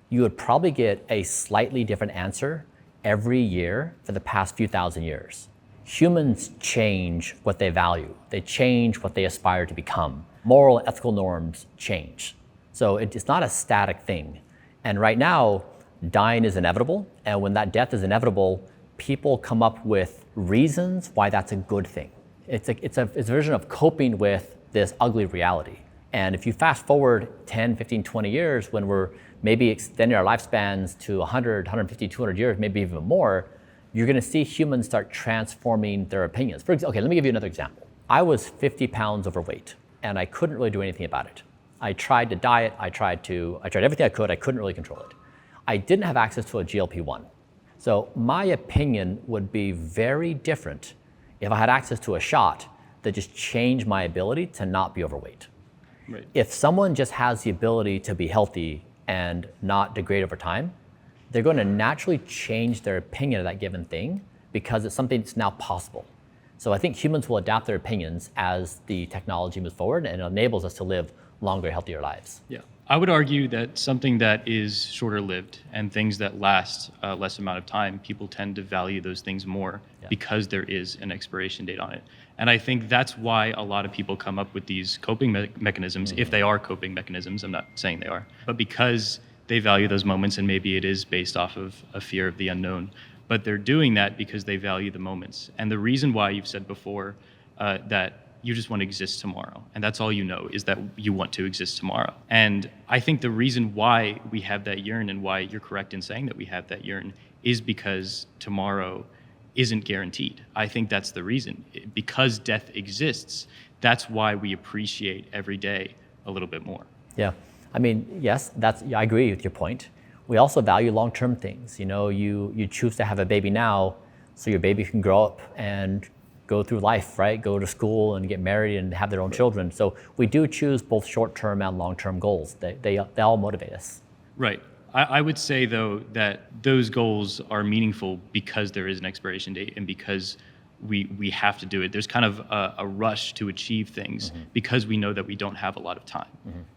A: you would probably get a slightly different answer every year for the past few thousand years. Humans change what they value. They change what they aspire to become. Moral and ethical norms change. So it's not a static thing. And right now, dying is inevitable. And when that death is inevitable, people come up with reasons why that's a good thing. It's a version of coping with this ugly reality. And if you fast forward 10, 15, 20 years when we're maybe extending our lifespans to 100, 150, 200 years, maybe even more, you're gonna see humans start transforming their opinions. Okay, let me give you another example. I was 50 pounds overweight and I couldn't really do anything about it. I tried to diet, I tried everything I could, I couldn't really control it. I didn't have access to a GLP-1. So my opinion would be very different if I had access to a shot that just changed my ability to not be overweight.
C: Right.
A: If someone just has the ability to be healthy and not degrade over time, they're going to naturally change their opinion of that given thing because it's something that's now possible. So I think humans will adapt their opinions as the technology moves forward and it enables us to live longer, healthier lives.
C: Yeah. I would argue that something that is shorter lived and things that last less amount of time, people tend to value those things more because there is an expiration date on it. And I think that's why a lot of people come up with these coping mechanisms, if they are coping mechanisms. I'm not saying they are, but because they value those moments, and maybe it is based off of a fear of the unknown, but they're doing that because they value the moments. And the reason why you've said before that you just want to exist tomorrow, and that's all you know, is that you want to exist tomorrow. And I think the reason why we have that yearn, and why you're correct in saying that we have that yearn, is because tomorrow isn't guaranteed. I think that's the reason. Because death exists, that's why we appreciate every day a little bit more.
A: Yeah, I mean, yes, I agree with your point. We also value long-term things. You know, you choose to have a baby now so your baby can grow up and go through life, right? Go to school and get married and have their own children. So we do choose both short-term and long-term goals. They all motivate us.
C: Right. I would say, though, that those goals are meaningful because there is an expiration date and because we have to do it. There's kind of a rush to achieve things because we know that we don't have a lot of time,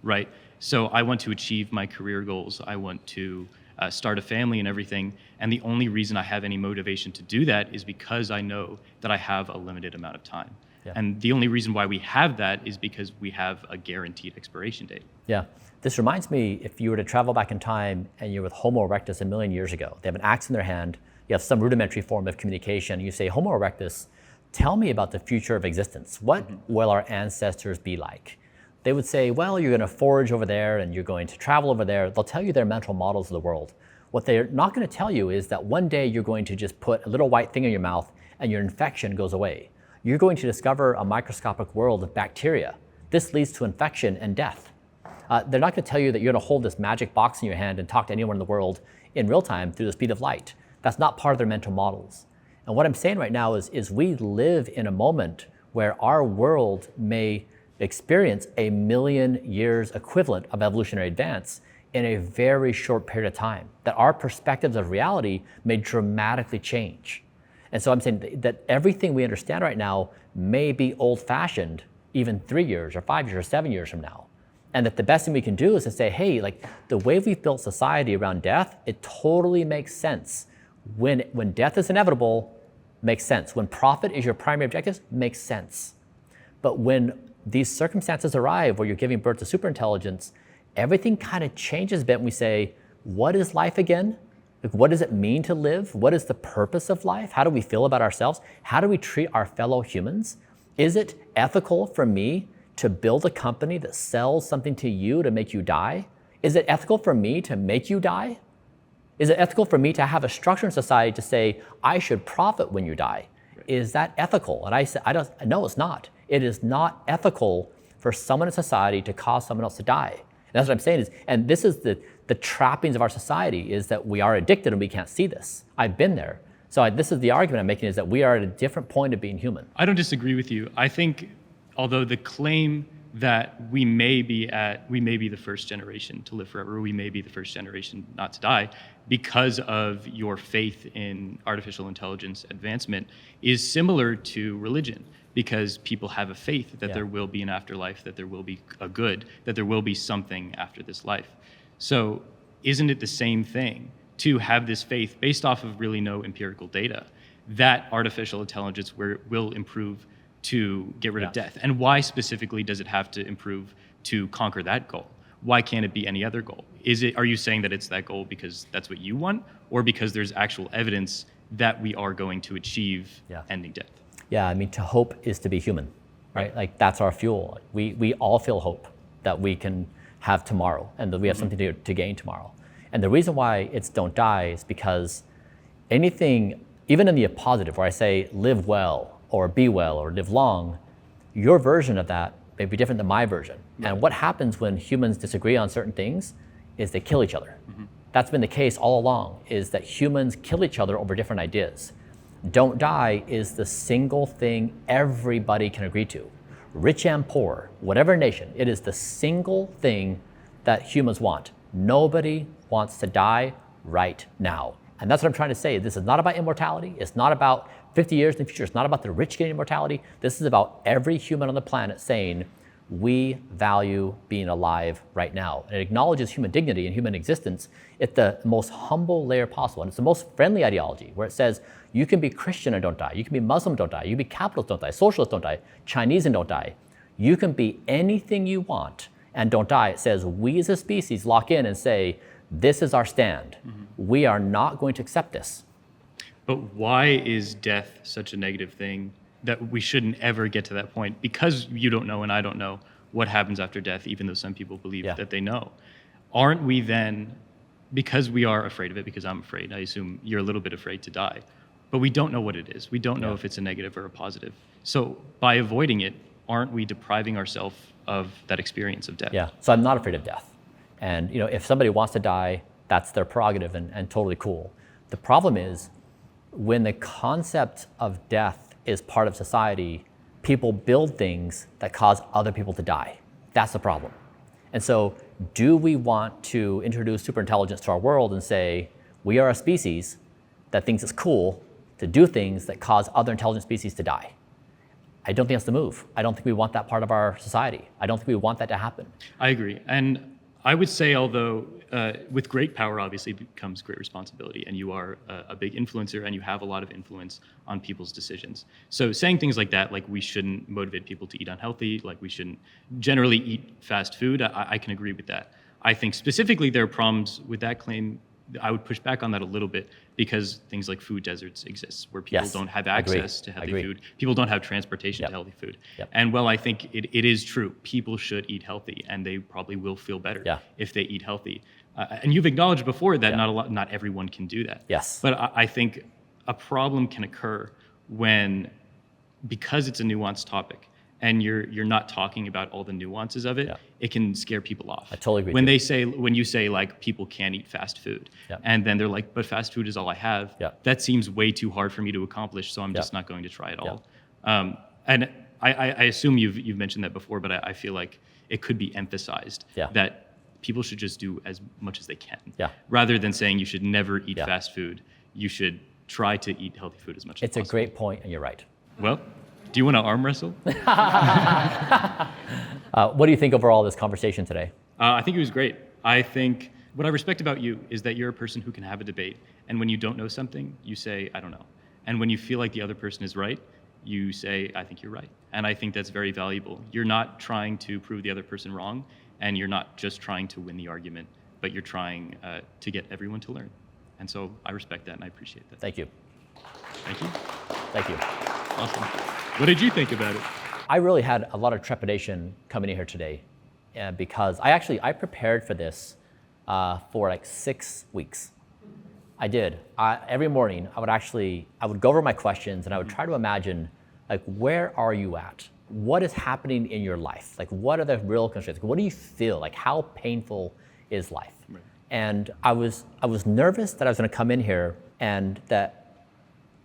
C: right? So I want to achieve my career goals. I want to start a family and everything. And the only reason I have any motivation to do that is because I know that I have a limited amount of time.
A: Yeah.
C: And the only reason why we have that is because we have a guaranteed expiration date.
A: Yeah. This reminds me, if you were to travel back in time and you're with Homo erectus 1 million years ago, they have an axe in their hand, you have some rudimentary form of communication, you say, Homo erectus, tell me about the future of existence. What will our ancestors be like? They would say, well, you're going to forage over there and you're going to travel over there. They'll tell you their mental models of the world. What they're not going to tell you is that one day you're going to just put a little white thing in your mouth and your infection goes away. You're going to discover a microscopic world of bacteria. This leads to infection and death. They're not going to tell you that you're going to hold this magic box in your hand and talk to anyone in the world in real time through the speed of light. That's not part of their mental models. And what I'm saying right now is we live in a moment where our world may experience 1 million years equivalent of evolutionary advance in a very short period of time, that our perspectives of reality may dramatically change. And so I'm saying that everything we understand right now may be old-fashioned even 3 years or 5 years or 7 years from now. And that the best thing we can do is to say, hey, like the way we've built society around death, it totally makes sense. When death is inevitable, makes sense. When profit is your primary objective, makes sense. But when these circumstances arrive where you're giving birth to superintelligence, everything kind of changes a bit and we say, what is life again? Like, what does it mean to live? What is the purpose of life? How do we feel about ourselves? How do we treat our fellow humans? Is it ethical for me to build a company that sells something to you to make you die? Is it ethical for me to make you die? Is it ethical for me to have a structure in society to say, I should profit when you die? Is that ethical? And I say, no, it's not. It is not ethical for someone in society to cause someone else to die. And that's what I'm saying is, and this is the trappings of our society, is that we are addicted and we can't see this. I've been there. So this is the argument I'm making, is that we are at a different point of being human.
C: I don't disagree with you. I think, although the claim that we may be the first generation to live forever, we may be the first generation not to die, because of your faith in artificial intelligence advancement, is similar to religion. Because people have a faith that there will be an afterlife, that there will be a good, that there will be something after this life. So isn't it the same thing to have this faith based off of really no empirical data that artificial intelligence will improve to get rid of death? And why specifically does it have to improve to conquer that goal? Why can't it be any other goal? Are you saying that it's that goal because that's what you want, or because there's actual evidence that we are going to achieve ending death?
A: Yeah, I mean, to hope is to be human, right? Like that's our fuel. We all feel hope that we can have tomorrow and that we have something to gain tomorrow. And the reason why it's don't die is because anything, even in the positive, where I say live well or be well or live long, your version of that may be different than my version. And what happens when humans disagree on certain things is they kill each other. That's been the case all along, is that humans kill each other over different ideas. Don't die is the single thing everybody can agree to. Rich and poor, whatever nation, it is the single thing that humans want. Nobody wants to die right now. And that's what I'm trying to say. This is not about immortality. It's not about 50 years in the future. It's not about the rich getting immortality. This is about every human on the planet saying, we value being alive right now. And it acknowledges human dignity and human existence at the most humble layer possible. And it's the most friendly ideology, where it says, you can be Christian and don't die. You can be Muslim, don't die. You can be capitalist, don't die. Socialist, don't die. Chinese and don't die. You can be anything you want and don't die. It says, we as a species lock in and say, this is our stand. We are not going to accept this.
C: But why is death such a negative thing that we shouldn't ever get to that point? Because you don't know and I don't know what happens after death, even though some people believe that they know. Aren't we then, because we are afraid of it, because I'm afraid, I assume you're a little bit afraid to die, but we don't know what it is. We don't know if it's a negative or a positive. So by avoiding it, aren't we depriving ourselves of that experience of death?
A: Yeah, so I'm not afraid of death. And if somebody wants to die, that's their prerogative and totally cool. The problem is, when the concept of death is part of society, people build things that cause other people to die. That's the problem. And so do we want to introduce superintelligence to our world and say, we are a species that thinks it's cool to do things that cause other intelligent species to die? I don't think that's the move. I don't think we want that part of our society. I don't think we want that to happen.
C: I agree. And I would say, although with great power obviously comes great responsibility, and you are a big influencer and you have a lot of influence on people's decisions. So saying things like that, like we shouldn't motivate people to eat unhealthy, like we shouldn't generally eat fast food, I can agree with that. I think specifically there are problems with that claim. I would push back on that a little bit because things like food deserts exist where people don't have access to healthy food. People don't have transportation to healthy food. And while I think it is true, people should eat healthy and they probably will feel better if they eat healthy. And you've acknowledged before that not everyone can do that.
A: Yes.
C: But I think a problem can occur when, because it's a nuanced topic, and you're not talking about all the nuances of it, it can scare people off.
A: I totally agree.
C: When you say like people can't eat fast food, and then they're like, but fast food is all I have. That seems way too hard for me to accomplish, so I'm just not going to try at all. And I assume you've mentioned that before, but I feel like it could be emphasized that people should just do as much as they can, rather than saying you should never eat fast food. You should try to eat healthy food as much as possible.
A: It's a great point, and you're right.
C: Well, do you want to arm wrestle?
A: What do you think overall of this conversation today?
C: I think it was great. I think what I respect about you is that you're a person who can have a debate. And when you don't know something, you say, I don't know. And when you feel like the other person is right, you say, I think you're right. And I think that's very valuable. You're not trying to prove the other person wrong, and you're not just trying to win the argument, but you're trying to get everyone to learn. And so I respect that and I appreciate that.
A: Thank you.
C: Thank you.
A: Thank you.
C: Awesome. What did you think about it?
A: I really had a lot of trepidation coming in here today because I prepared for this for like 6 weeks. I did. Every morning I would go over my questions and I would try to imagine, like, where are you at? What is happening in your life? Like, what are the real constraints? What do you feel? Like, how painful is life? Right. And I was nervous that I was gonna come in here and that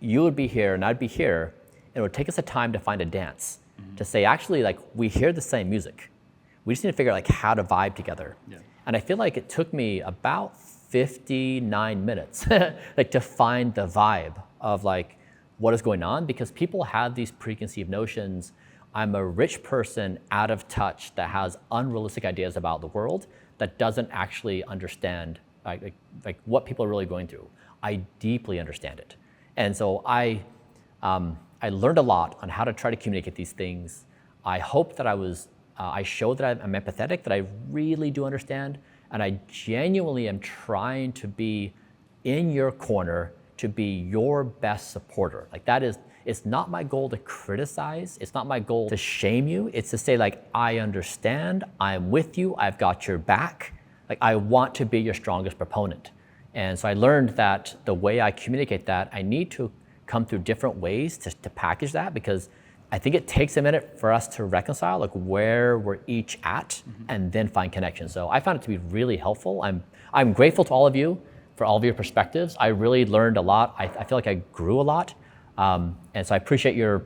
A: you would be here and I'd be here, and it would take us a time to find a dance, to say, actually, like, we hear the same music. We just need to figure out like how to vibe together. Yeah. And I feel like it took me about 59 minutes like to find the vibe of like what is going on, because people have these preconceived notions. I'm a rich person out of touch that has unrealistic ideas about the world that doesn't actually understand like what people are really going through. I deeply understand it. And so I learned a lot on how to try to communicate these things. I hope that I showed that I'm empathetic, that I really do understand, and I genuinely am trying to be in your corner, to be your best supporter. Like, that is, it's not my goal to criticize, it's not my goal to shame you, it's to say, like, I understand, I'm with you, I've got your back, like, I want to be your strongest proponent. And so I learned that the way I communicate that, I need to come through different ways to package that, because I think it takes a minute for us to reconcile like where we're each at and then find connection. So I found it to be really helpful. I'm grateful to all of you for all of your perspectives. I really learned a lot. I feel like I grew a lot. And so I appreciate your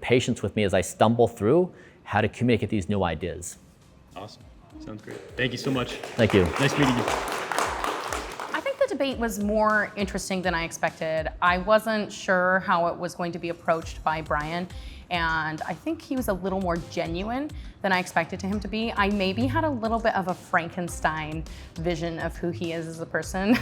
A: patience with me as I stumble through how to communicate these new ideas.
C: Awesome. Sounds great. Thank you so much.
A: Thank you.
C: Nice meeting you.
B: I think the debate was more interesting than I expected. I wasn't sure how it was going to be approached by Bryan, and I think he was a little more genuine than I expected him to be. I maybe had a little bit of a Frankenstein vision of who he is as a person.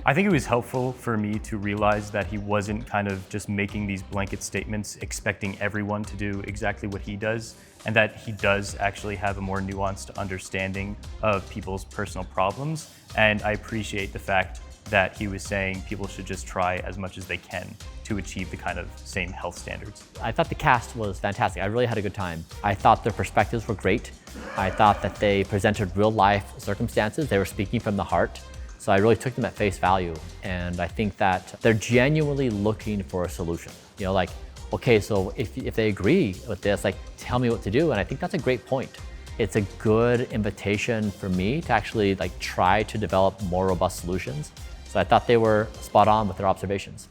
C: I think it was helpful for me to realize that he wasn't kind of just making these blanket statements expecting everyone to do exactly what he does, and that he does actually have a more nuanced understanding of people's personal problems. And I appreciate the fact that he was saying people should just try as much as they can to achieve the kind of same health standards.
A: I thought the cast was fantastic. I really had a good time. I thought their perspectives were great. I thought that they presented real life circumstances. They were speaking from the heart. So I really took them at face value. And I think that they're genuinely looking for a solution. You know, like, okay, so if they agree with this, like, tell me what to do. And I think that's a great point. It's a good invitation for me to actually like try to develop more robust solutions. So I thought they were spot on with their observations.